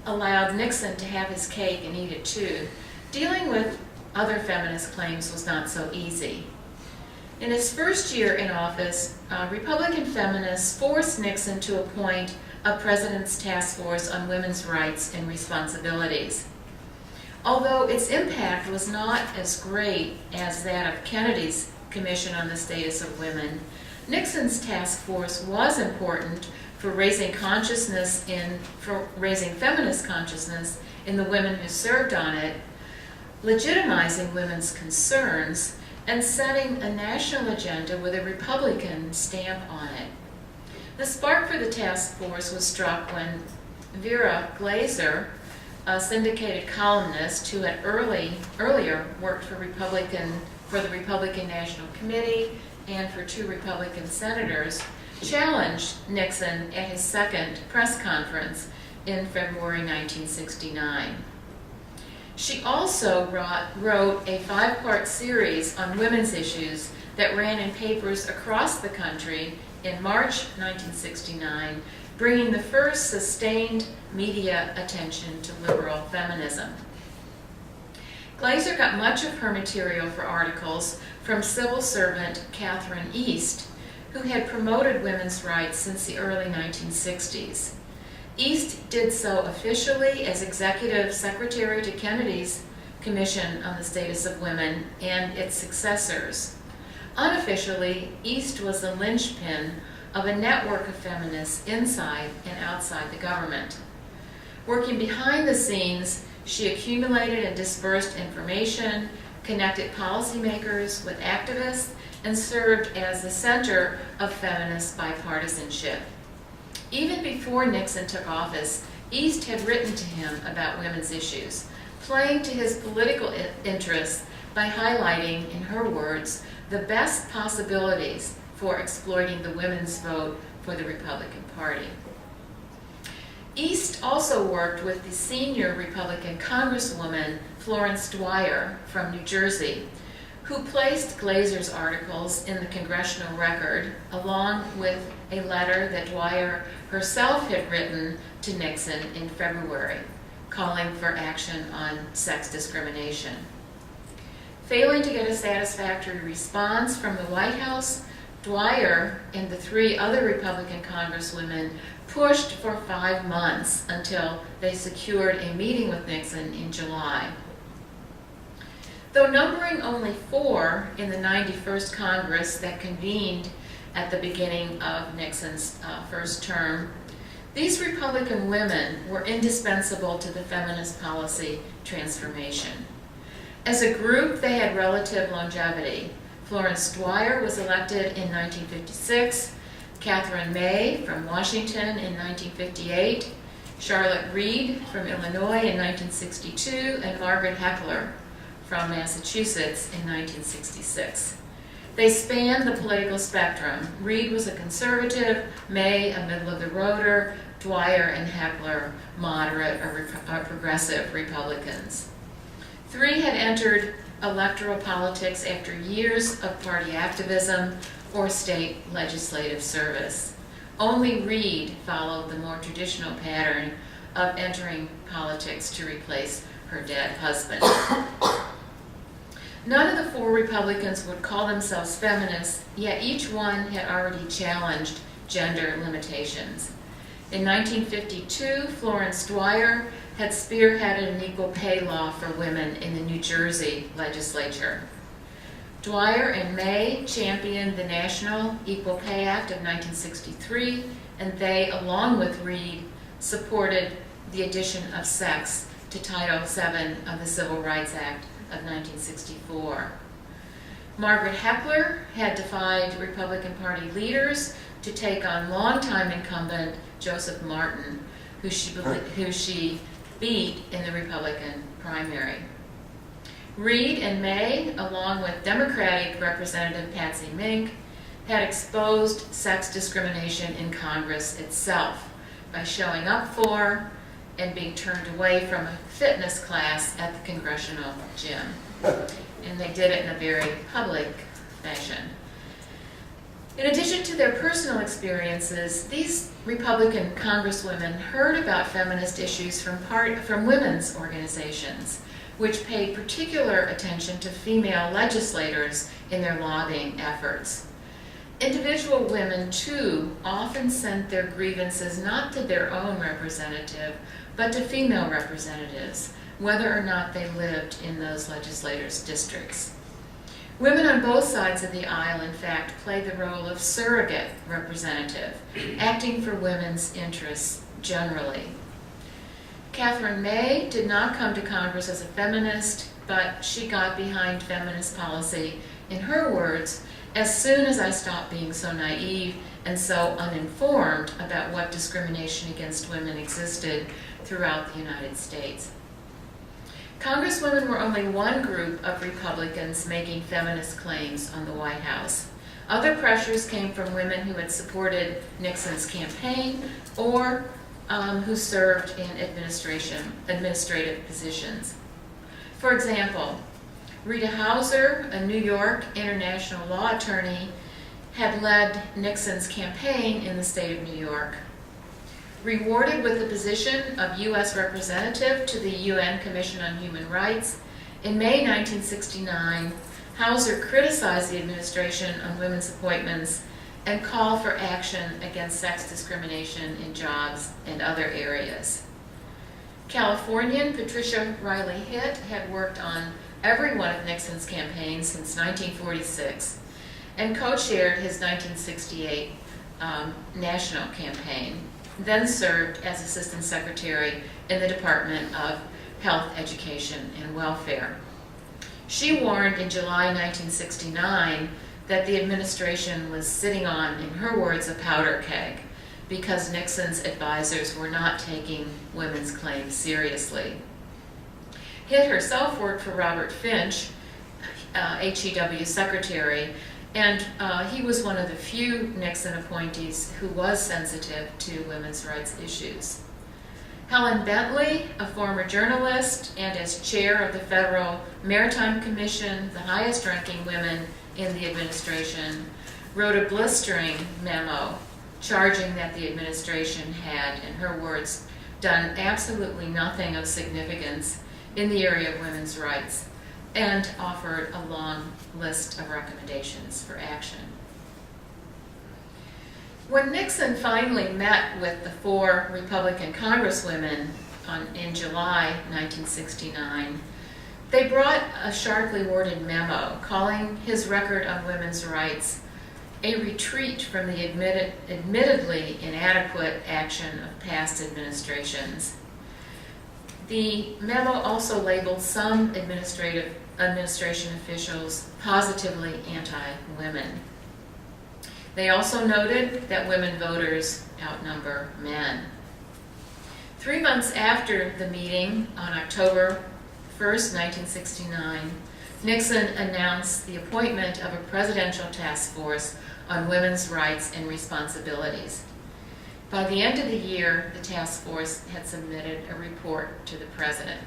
allowed Nixon to have his cake and eat it too, dealing with other feminist claims was not so easy. In his first year in office, Republican feminists forced Nixon to appoint a President's Task Force on Women's Rights and Responsibilities. Although its impact was not as great as that of Kennedy's Commission on the Status of Women, Nixon's task force was important for raising feminist consciousness in the women who served on it, legitimizing women's concerns, and setting a national agenda with a Republican stamp on it. The spark for the task force was struck when Vera Glazer, a syndicated columnist who had earlier worked for the Republican National Committee and for 2 Republican senators, challenged Nixon at his second press conference in February 1969. She also wrote a 5-part series on women's issues that ran in papers across the country in March 1969, bringing the first sustained media attention to liberal feminism. Glazer got much of her material for articles from civil servant Catherine East, who had promoted women's rights since the early 1960s. East did so officially as executive secretary to Kennedy's Commission on the Status of Women and its successors. Unofficially, East was the linchpin of a network of feminists inside and outside the government. Working behind the scenes, she accumulated and dispersed information, connected policymakers with activists, and served as the center of feminist bipartisanship. Even before Nixon took office, East had written to him about women's issues, playing to his political interests by highlighting, in her words, the best possibilities for exploiting the women's vote for the Republican Party. East also worked with the senior Republican Congresswoman Florence Dwyer from New Jersey, who placed Glazer's articles in the Congressional Record, along with a letter that Dwyer herself had written to Nixon in February, calling for action on sex discrimination. Failing to get a satisfactory response from the White House, Dwyer and the 3 other Republican congresswomen pushed for 5 months until they secured a meeting with Nixon in July. Though numbering only 4 in the 91st Congress that convened at the beginning of Nixon's first term, these Republican women were indispensable to the feminist policy transformation. As a group, they had relative longevity. Florence Dwyer was elected in 1956, Catherine May from Washington in 1958, Charlotte Reed from Illinois in 1962, and Margaret Heckler from Massachusetts in 1966. They spanned the political spectrum. Reed was a conservative, May a middle-of-the-roader, Dwyer and Heckler moderate or progressive Republicans. 3 had entered electoral politics after years of party activism or state legislative service. Only Reed followed the more traditional pattern of entering politics to replace her dead husband. None of the 4 Republicans would call themselves feminists, yet each one had already challenged gender limitations. In 1952, Florence Dwyer had spearheaded an equal pay law for women in the New Jersey legislature. Dwyer and May championed the National Equal Pay Act of 1963, and they, along with Reed, supported the addition of sex to Title VII of the Civil Rights Act of 1964. Margaret Heckler had defied Republican Party leaders to take on longtime incumbent Joseph Martin, who she beat in the Republican primary. Reed and May, along with Democratic Representative Patsy Mink, had exposed sex discrimination in Congress itself by showing up for and being turned away from a fitness class at the congressional gym. And they did it in a very public fashion. In addition to their personal experiences, these Republican congresswomen heard about feminist issues from women's organizations, which paid particular attention to female legislators in their lobbying efforts. Individual women, too, often sent their grievances not to their own representative, but to female representatives, whether or not they lived in those legislators' districts. Women on both sides of the aisle, in fact, played the role of surrogate representative, acting for women's interests generally. Catherine May did not come to Congress as a feminist, but she got behind feminist policy in her words, as soon as I stopped being so naive and so uninformed about what discrimination against women existed throughout the United States. Congresswomen were only one group of Republicans making feminist claims on the White House. Other pressures came from women who had supported Nixon's campaign or who served in administrative positions. For example, Rita Hauser, a New York international law attorney, had led Nixon's campaign in the state of New York. Rewarded with the position of U.S. representative to the UN Commission on Human Rights, in May 1969, Hauser criticized the administration on women's appointments and called for action against sex discrimination in jobs and other areas. Californian Patricia Riley Hitt had worked on every one of Nixon's campaigns since 1946 and co-chaired his 1968 national campaign, then served as Assistant Secretary in the Department of Health, Education, and Welfare. She warned in July 1969 that the administration was sitting on, in her words, a powder keg because Nixon's advisors were not taking women's claims seriously. Hitt herself worked for Robert Finch, HEW secretary, and he was one of the few Nixon appointees who was sensitive to women's rights issues. Helen Bentley, a former journalist and as chair of the Federal Maritime Commission, the highest ranking women in the administration, wrote a blistering memo charging that the administration had, in her words, done absolutely nothing of significance in the area of women's rights, and offered a long list of recommendations for action. When Nixon finally met with the 4 Republican congresswomen in July 1969, they brought a sharply worded memo calling his record on women's rights a retreat from the admittedly inadequate action of past administrations. The memo also labeled some administration officials positively anti-women. They also noted that women voters outnumber men. 3 months after the meeting, on October 1st, 1969, Nixon announced the appointment of a presidential task force on women's rights and responsibilities. By the end of the year, the task force had submitted a report to the president.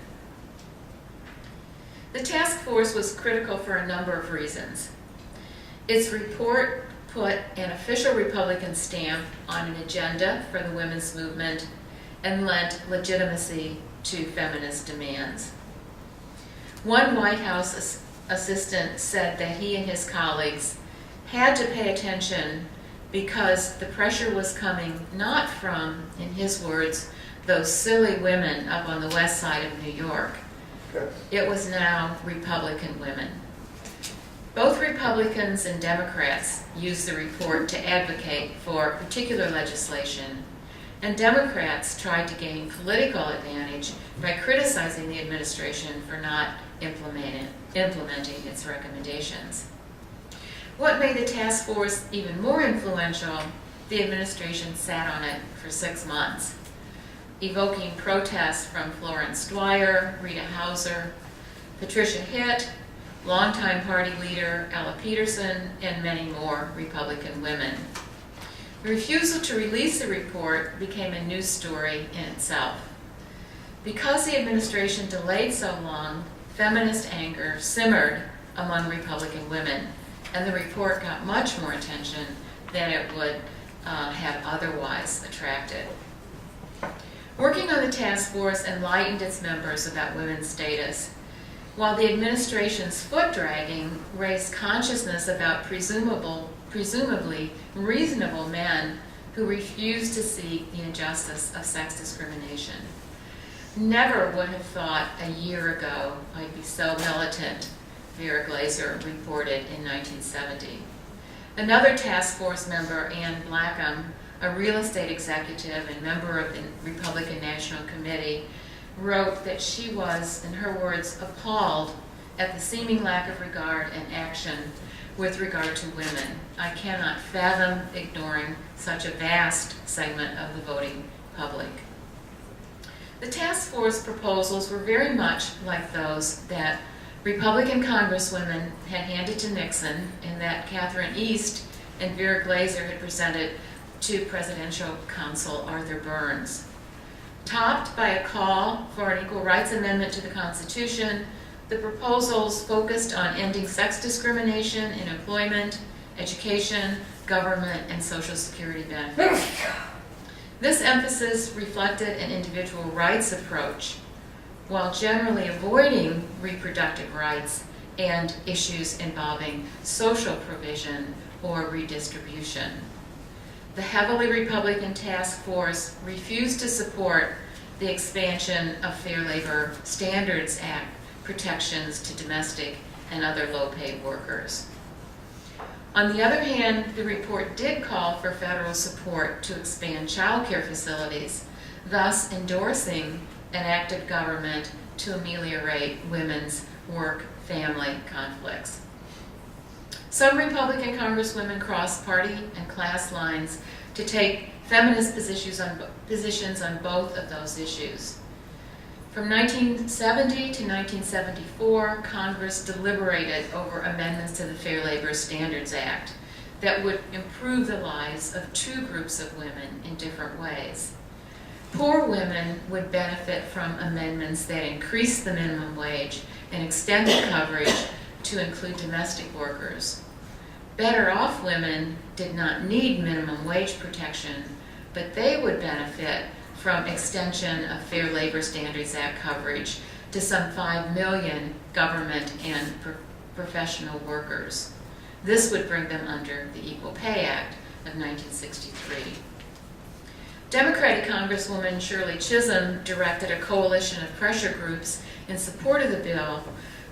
The task force was critical for a number of reasons. Its report put an official Republican stamp on an agenda for the women's movement and lent legitimacy to feminist demands. One White House assistant said that he and his colleagues had to pay attention because the pressure was coming not from, in his words, those silly women up on the west side of New York. It was now Republican women. Both Republicans and Democrats used the report to advocate for particular legislation, and Democrats tried to gain political advantage by criticizing the administration for not implementing its recommendations. What made the task force even more influential, the administration sat on it for 6 months, evoking protests from Florence Dwyer, Rita Hauser, Patricia Hitt, longtime party leader Ella Peterson, and many more Republican women. The refusal to release the report became a news story in itself. Because the administration delayed so long, feminist anger simmered among Republican women, and the report got much more attention than it would have otherwise attracted. Working on the task force enlightened its members about women's status, while the administration's foot-dragging raised consciousness about presumably reasonable men who refused to see the injustice of sex discrimination. Never would have thought a year ago I'd be so militant, Vera Glazer reported in 1970. Another task force member, Ann Blackham, a real estate executive and member of the Republican National Committee, wrote that she was, in her words, appalled at the seeming lack of regard and action with regard to women. I cannot fathom ignoring such a vast segment of the voting public. The task force proposals were very much like those that Republican congresswomen had handed to Nixon and that Catherine East and Vera Glazer had presented to presidential counsel Arthur Burns. Topped by a call for an equal rights amendment to the Constitution, the proposals focused on ending sex discrimination in employment, education, government, and Social Security benefits. This emphasis reflected an individual rights approach, while generally avoiding reproductive rights and issues involving social provision or redistribution. The heavily Republican task force refused to support the expansion of Fair Labor Standards Act protections to domestic and other low-paid workers. On the other hand, the report did call for federal support to expand child care facilities, thus endorsing an act of government to ameliorate women's work-family conflicts. Some Republican congresswomen crossed party and class lines to take feminist positions on both of those issues. From 1970 to 1974, Congress deliberated over amendments to the Fair Labor Standards Act that would improve the lives of two groups of women in different ways. Poor women would benefit from amendments that increased the minimum wage and extended coverage to include domestic workers. Better off women did not need minimum wage protection, but they would benefit from extension of Fair Labor Standards Act coverage to some 5 million government and professional workers. This would bring them under the Equal Pay Act of 1963. Democratic Congresswoman Shirley Chisholm directed a coalition of pressure groups in support of the bill,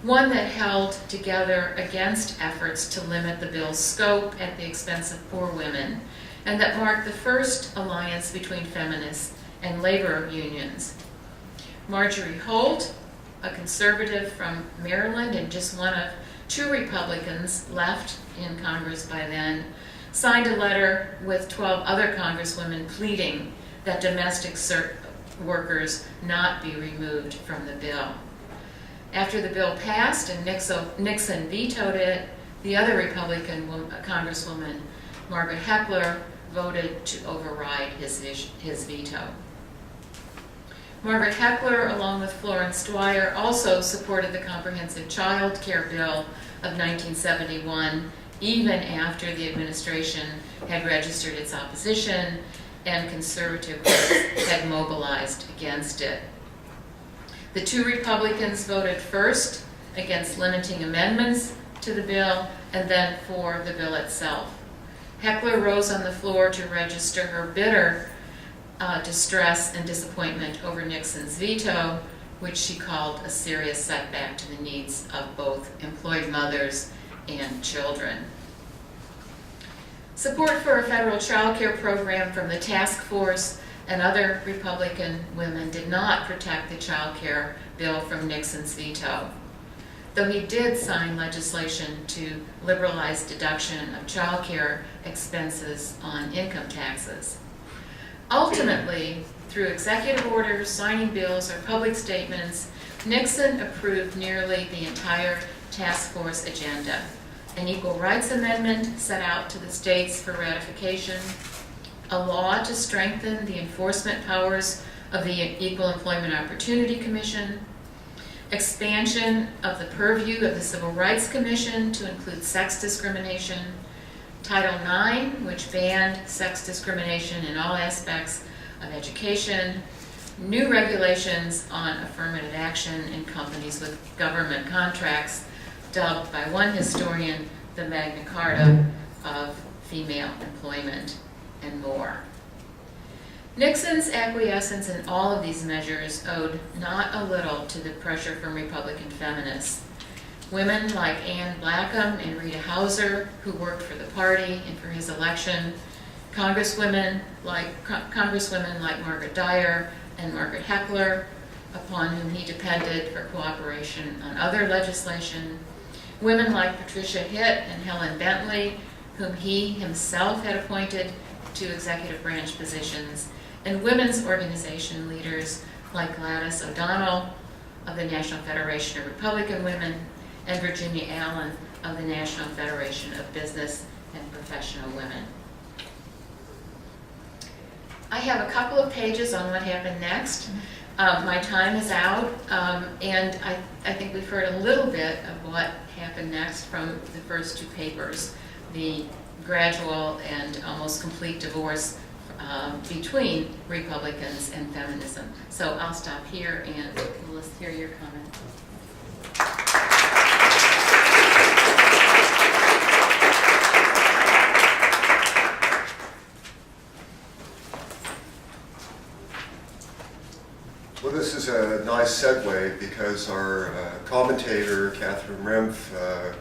one that held together against efforts to limit the bill's scope at the expense of poor women, and that marked the first alliance between feminists and labor unions. Marjorie Holt, a conservative from Maryland and just one of 2 Republicans left in Congress by then, signed a letter with 12 other congresswomen pleading that domestic workers not be removed from the bill. After the bill passed and Nixon vetoed it, the other Republican congresswoman, Margaret Heckler, voted to override his veto. Margaret Heckler, along with Florence Dwyer, also supported the Comprehensive Child Care Bill of 1971, even after the administration had registered its opposition and conservative groups had mobilized against it. The 2 Republicans voted first against limiting amendments to the bill and then for the bill itself. Heckler rose on the floor to register her bitter distress and disappointment over Nixon's veto, which she called a serious setback to the needs of both employed mothers and children. Support for a federal child care program from the task force and other Republican women did not protect the child care bill from Nixon's veto, though he did sign legislation to liberalize deduction of child care expenses on income taxes. Ultimately, through executive orders, signing bills, or public statements, Nixon approved nearly the entire task force agenda. An equal rights amendment set out to the states for ratification, a law to strengthen the enforcement powers of the Equal Employment Opportunity Commission, expansion of the purview of the Civil Rights Commission to include sex discrimination, Title IX, which banned sex discrimination in all aspects of education, new regulations on affirmative action in companies with government contracts, dubbed by one historian the Magna Carta of female employment, and more. Nixon's acquiescence in all of these measures owed not a little to the pressure from Republican feminists. Women like Anne Blackham and Rita Hauser, who worked for the party and for his election, Congresswomen like Margaret Dyer and Margaret Heckler, upon whom he depended for cooperation on other legislation, women like Patricia Hitt and Helen Bentley, whom he himself had appointed to executive branch positions, and women's organization leaders like Gladys O'Donnell of the National Federation of Republican Women and Virginia Allen of the National Federation of Business and Professional Women. I have a couple of pages on what happened next. My time is out, and I think we've heard a little bit of what happened next from the first two papers, the gradual and almost complete divorce between Republicans and feminism. So I'll stop here and let's hear your comment. Well, this is a nice segue because our commentator, Catherine Rymph,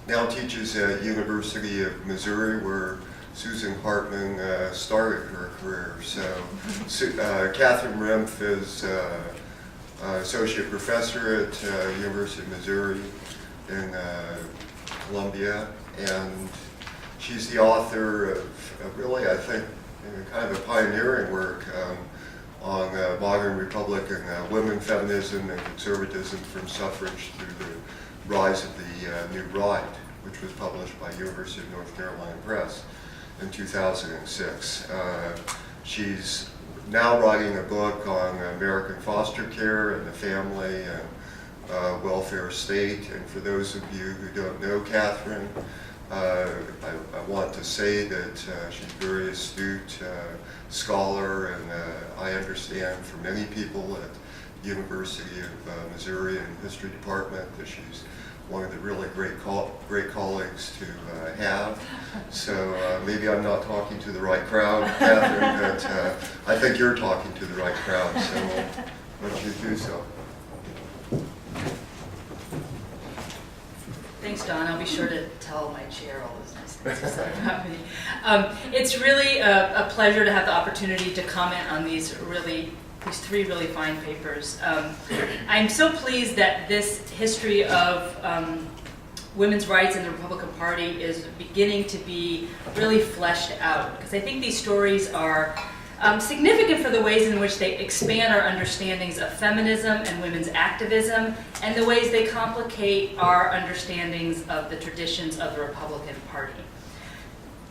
now teaches at University of Missouri, where Susan Hartmann started her career. So Catherine Rymph is associate professor at University of Missouri in Columbia, and she's the author of really, I think, kind of a pioneering work on modern Republican women, feminism, and conservatism from suffrage through the rise of the New Right, which was published by University of North Carolina Press in 2006. She's now writing a book on American foster care and the family and welfare state. And for those of you who don't know Catherine, I want to say that she's a very astute scholar, and I understand from many people at the University of Missouri and History Department that she's one of the really great colleagues to have. So maybe I'm not talking to the right crowd, Catherine, but I think you're talking to the right crowd, so why don't you do so. Thanks, Don. I'll be sure to tell my chair all those nice things you said about me. It's really a pleasure to have the opportunity to comment on these three really fine papers. I'm so pleased that this history of women's rights in the Republican Party is beginning to be really fleshed out, because I think these stories are significant for the ways in which they expand our understandings of feminism and women's activism, and the ways they complicate our understandings of the traditions of the Republican Party.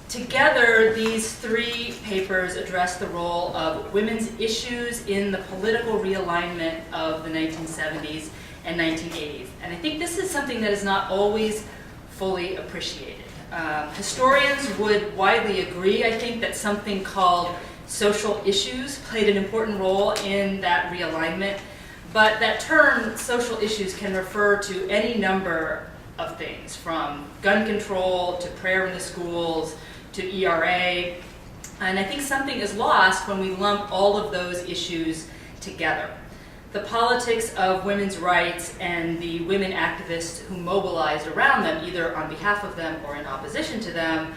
Together, these three papers address the role of women's issues in the political realignment of the 1970s and 1980s. And I think this is something that is not always fully appreciated. Historians would widely agree, I think, that something called social issues played an important role in that realignment, but that term, social issues, can refer to any number of things, from gun control to prayer in the schools to ERA, and I think something is lost when we lump all of those issues together. The politics of women's rights and the women activists who mobilized around them, either on behalf of them or in opposition to them,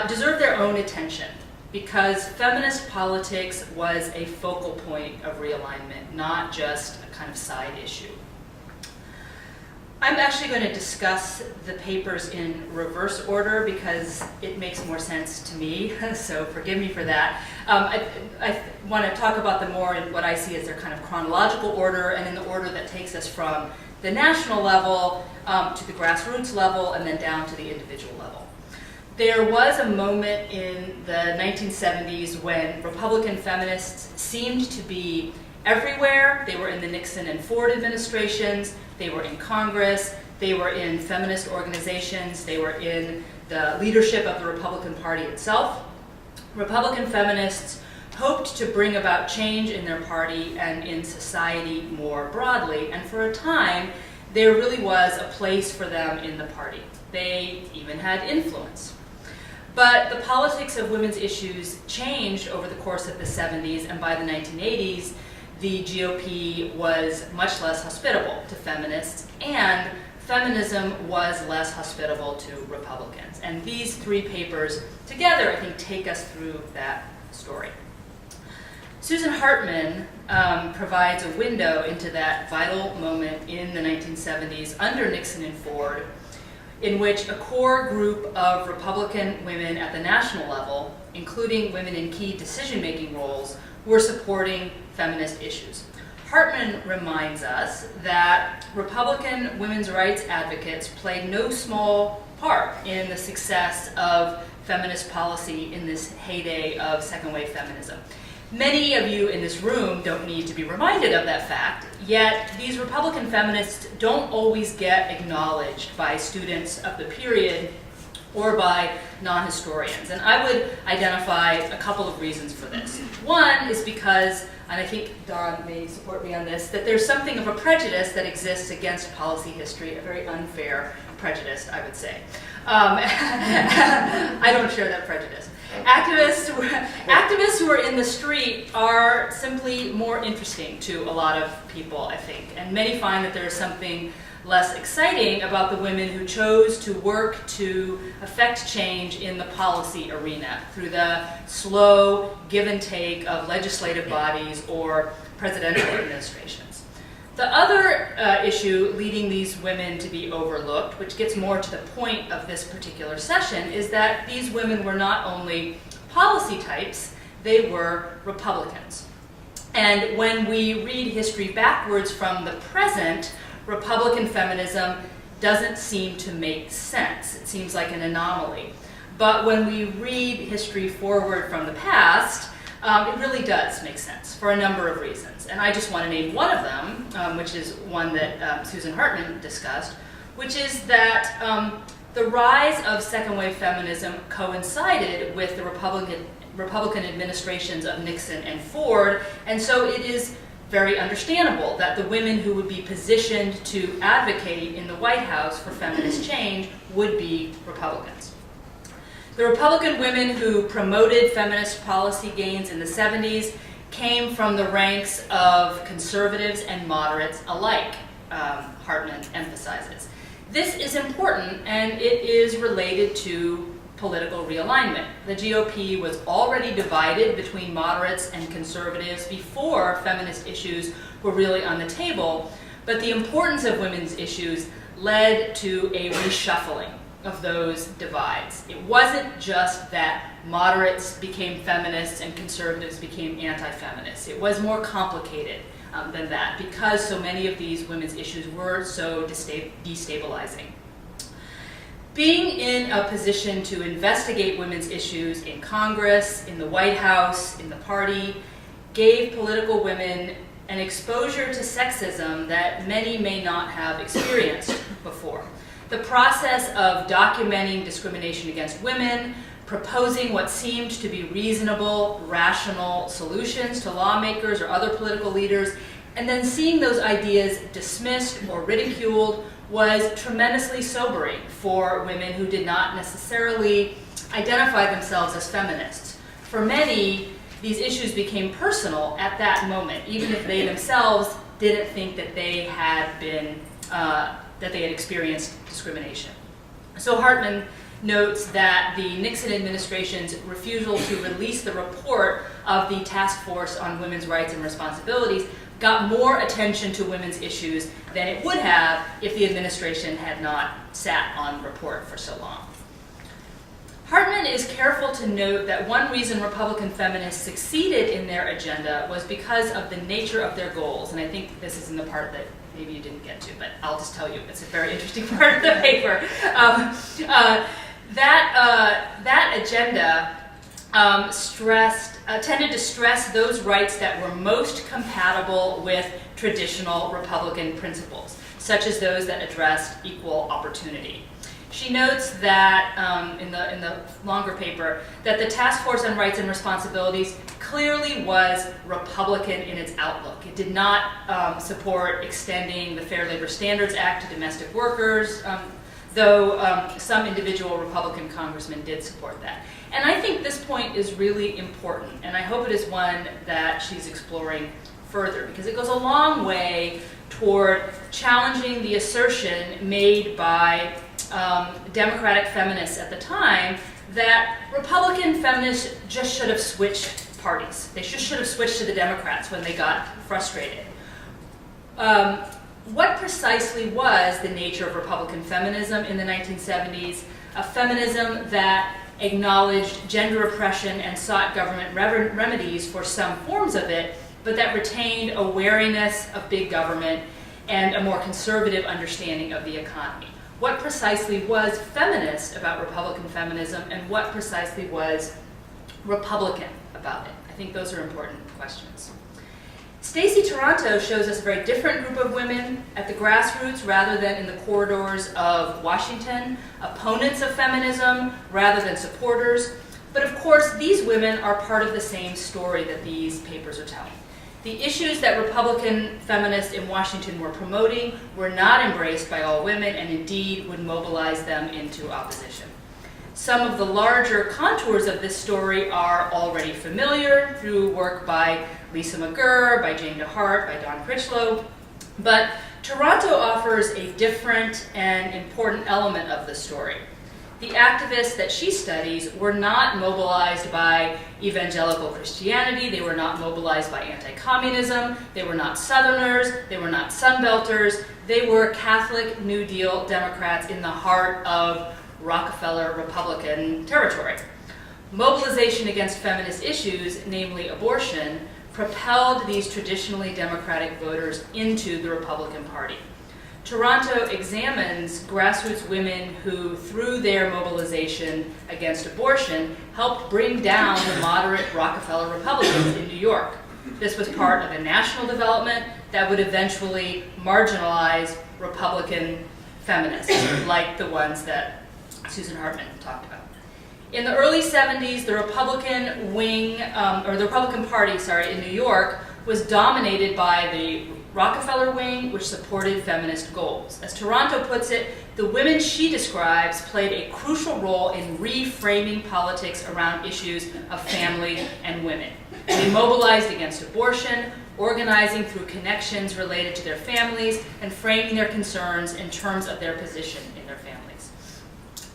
deserve their own attention, because feminist politics was a focal point of realignment, not just a kind of side issue. I'm actually going to discuss the papers in reverse order because it makes more sense to me, so forgive me for that. I want to talk about them more in what I see as their kind of chronological order, and in the order that takes us from the national level to the grassroots level, and then down to the individual level. There was a moment in the 1970s when Republican feminists seemed to be everywhere. They were in the Nixon and Ford administrations, they were in Congress, they were in feminist organizations, they were in the leadership of the Republican Party itself. Republican feminists hoped to bring about change in their party and in society more broadly, and for a time, there really was a place for them in the party. They even had influence. But the politics of women's issues changed over the course of the 70s, and by the 1980s, the GOP was much less hospitable to feminists, and feminism was less hospitable to Republicans. And these three papers together, I think, take us through that story. Susan Hartmann provides a window into that vital moment in the 1970s under Nixon and Ford, in which a core group of Republican women at the national level, including women in key decision-making roles, were supporting feminist issues. Hartmann reminds us that Republican women's rights advocates played no small part in the success of feminist policy in this heyday of second-wave feminism. Many of you in this room don't need to be reminded of that fact, yet these Republican feminists don't always get acknowledged by students of the period or by non-historians. And I would identify a couple of reasons for this. One is because, and I think Don may support me on this, that there's something of a prejudice that exists against policy history, a very unfair prejudice, I would say. I don't share that prejudice. Activists who are in the street are simply more interesting to a lot of people, I think. And many find that there is something less exciting about the women who chose to work to affect change in the policy arena through the slow give and take of legislative bodies or presidential administrations. The other issue leading these women to be overlooked, which gets more to the point of this particular session, is that these women were not only policy types, they were Republicans. And when we read history backwards from the present, Republican feminism doesn't seem to make sense. It seems like an anomaly. But when we read history forward from the past, it really does make sense for a number of reasons. And I just want to name one of them, which is one that Susan Hartmann discussed, which is that the rise of second-wave feminism coincided with the Republican administrations of Nixon and Ford, and so it is very understandable that the women who would be positioned to advocate in the White House for feminist change would be Republicans. The Republican women who promoted feminist policy gains in the 70s came from the ranks of conservatives and moderates alike, Hartmann emphasizes. This is important, and it is related to political realignment. The GOP was already divided between moderates and conservatives before feminist issues were really on the table, but the importance of women's issues led to a reshuffling of those divides. It wasn't just that moderates became feminists and conservatives became anti-feminists. It was more complicated than that because so many of these women's issues were so destabilizing. Being in a position to investigate women's issues in Congress, in the White House, in the party, gave political women an exposure to sexism that many may not have experienced before. The process of documenting discrimination against women, proposing what seemed to be reasonable, rational solutions to lawmakers or other political leaders, and then seeing those ideas dismissed or ridiculed was tremendously sobering for women who did not necessarily identify themselves as feminists. For many, these issues became personal at that moment, even if they themselves didn't think that they had experienced discrimination. So Hartmann notes that the Nixon administration's refusal to release the report of the Task Force on Women's Rights and Responsibilities got more attention to women's issues than it would have if the administration had not sat on the report for so long. Hartmann is careful to note that one reason Republican feminists succeeded in their agenda was because of the nature of their goals, and I think this is in the part that maybe you didn't get to, but I'll just tell you, it's a very interesting part of the paper. That agenda tended to stress those rights that were most compatible with traditional Republican principles, such as those that addressed equal opportunity. She notes that, in the longer paper, that the Task Force on Rights and Responsibilities clearly was Republican in its outlook. It did not support extending the Fair Labor Standards Act to domestic workers, though some individual Republican congressmen did support that. And I think this point is really important, and I hope it is one that she's exploring further, because it goes a long way toward challenging the assertion made by Democratic feminists at the time that Republican feminists just should have switched parties. They just should have switched to the Democrats when they got frustrated. what precisely was the nature of Republican feminism in the 1970s? A feminism that acknowledged gender oppression and sought government remedies for some forms of it, but that retained a wariness of big government and a more conservative understanding of the economy. What precisely was feminist about Republican feminism, and what precisely was Republican about it? I think those are important questions. Stacie Taranto shows us a very different group of women at the grassroots rather than in the corridors of Washington, opponents of feminism rather than supporters. But of course, these women are part of the same story that these papers are telling. The issues that Republican feminists in Washington were promoting were not embraced by all women, and indeed would mobilize them into opposition. Some of the larger contours of this story are already familiar through work by Lisa McGurr, by Jane DeHart, by Dawn Critchlow, but Taranto offers a different and important element of the story. The activists that she studies were not mobilized by evangelical Christianity, they were not mobilized by anti-communism, they were not Southerners, they were not Sunbelters, they were Catholic New Deal Democrats in the heart of Rockefeller Republican territory. Mobilization against feminist issues, namely abortion, propelled these traditionally Democratic voters into the Republican Party. Taranto examines grassroots women who, through their mobilization against abortion, helped bring down the moderate Rockefeller Republicans in New York. This was part of a national development that would eventually marginalize Republican feminists, like the ones that Susan Hartmann talked about. In the early 70s, the Republican wing, or the Republican Party, in New York, was dominated by the Rockefeller wing, which supported feminist goals. As Taranto puts it, the women she describes played a crucial role in reframing politics around issues of family and women. They mobilized against abortion, organizing through connections related to their families, and framing their concerns in terms of their position in their families.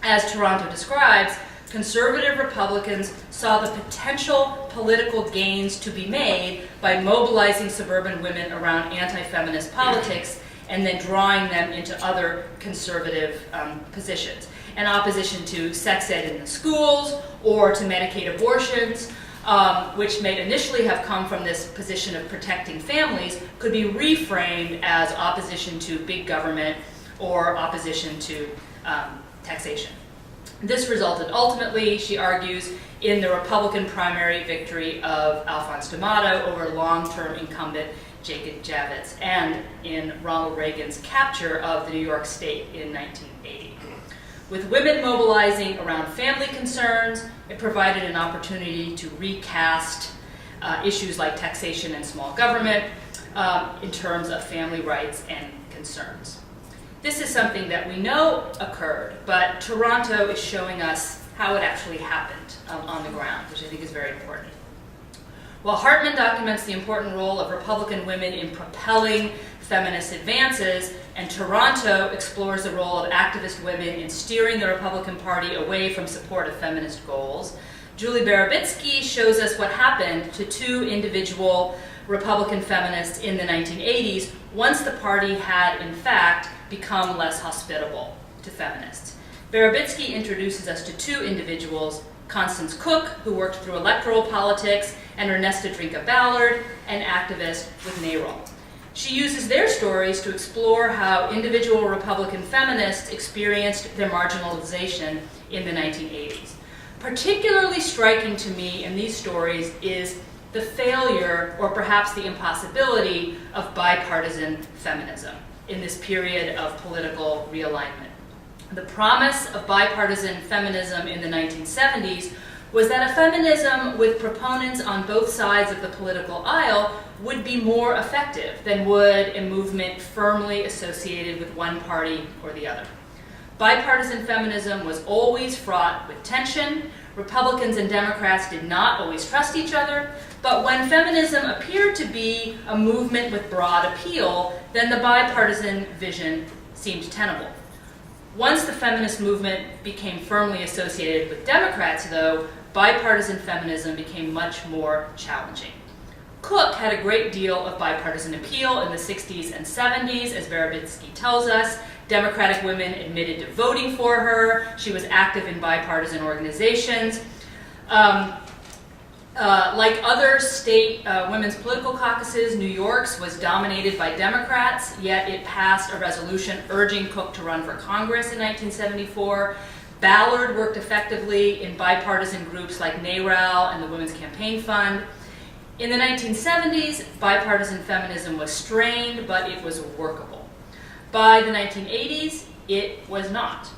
As Taranto describes, conservative Republicans saw the potential political gains to be made by mobilizing suburban women around anti-feminist politics and then drawing them into other conservative positions. In opposition to sex ed in the schools or to Medicaid abortions, which may initially have come from this position of protecting families, could be reframed as opposition to big government or opposition to taxation. This resulted ultimately, she argues, in the Republican primary victory of Alphonse D'Amato over long-term incumbent Jacob Javits, and in Ronald Reagan's capture of the New York State in 1980. With women mobilizing around family concerns, it provided an opportunity to recast issues like taxation and small government in terms of family rights and concerns. This is something that we know occurred, but Taranto is showing us how it actually happened on the ground, which I think is very important. While Hartmann documents the important role of Republican women in propelling feminist advances, and Taranto explores the role of activist women in steering the Republican Party away from support of feminist goals, Julie Berebitsky shows us what happened to two individual Republican feminists in the 1980s once the party had, in fact, become less hospitable to feminists. Berebitsky introduces us to two individuals, Constance Cook, who worked through electoral politics, and Ernesta Drinka Ballard, an activist with NARAL. She uses their stories to explore how individual Republican feminists experienced their marginalization in the 1980s. Particularly striking to me in these stories is the failure, or perhaps the impossibility, of bipartisan feminism in this period of political realignment. The promise of bipartisan feminism in the 1970s was that a feminism with proponents on both sides of the political aisle would be more effective than would a movement firmly associated with one party or the other. Bipartisan feminism was always fraught with tension. Republicans and Democrats did not always trust each other, but when feminism appeared to be a movement with broad appeal, then the bipartisan vision seemed tenable. Once the feminist movement became firmly associated with Democrats, though, bipartisan feminism became much more challenging. Cook had a great deal of bipartisan appeal in the 60s and 70s, as Berebitsky tells us. Democratic women admitted to voting for her. She was active in bipartisan organizations. Like other state women's political caucuses, New York's was dominated by Democrats, yet it passed a resolution urging Cook to run for Congress in 1974. Ballard worked effectively in bipartisan groups like NARAL and the Women's Campaign Fund. In the 1970s, bipartisan feminism was strained, but it was workable. By the 1980s, it was not.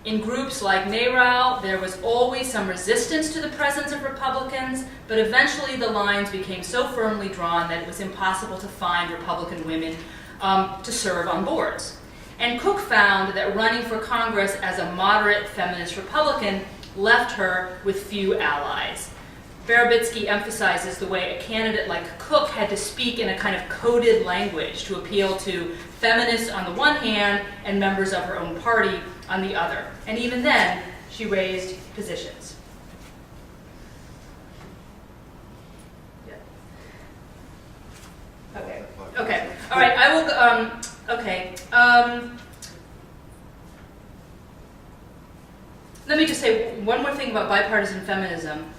In groups like NARAL, there was always some resistance to the presence of Republicans, but eventually the lines became so firmly drawn that it was impossible to find Republican women to serve on boards. And Cook found that running for Congress as a moderate feminist Republican left her with few allies. Berebitsky emphasizes the way a candidate like Cook had to speak in a kind of coded language to appeal to feminists on the one hand and members of her own party on the other. And even then, she raised positions. Yeah. Okay. All right. I will. Okay. Let me just say one more thing about bipartisan feminism.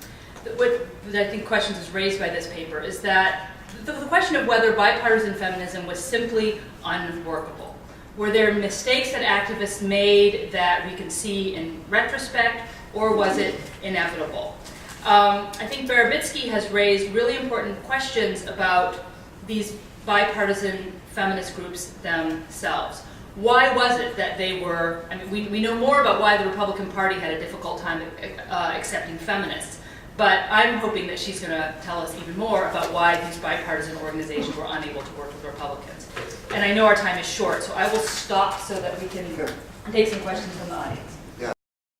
What I think questions is raised by this paper is that the question of whether bipartisan feminism was simply unworkable. Were there mistakes that activists made that we can see in retrospect, or was it inevitable? I think Berebitsky has raised really important questions about these bipartisan feminist groups themselves. Why was it that they were, I mean, we know more about why the Republican Party had a difficult time accepting feminists, but I'm hoping that she's going to tell us even more about why these bipartisan organizations were unable to work with Republicans. And I know our time is short, so I will stop so that we can take some questions from the audience.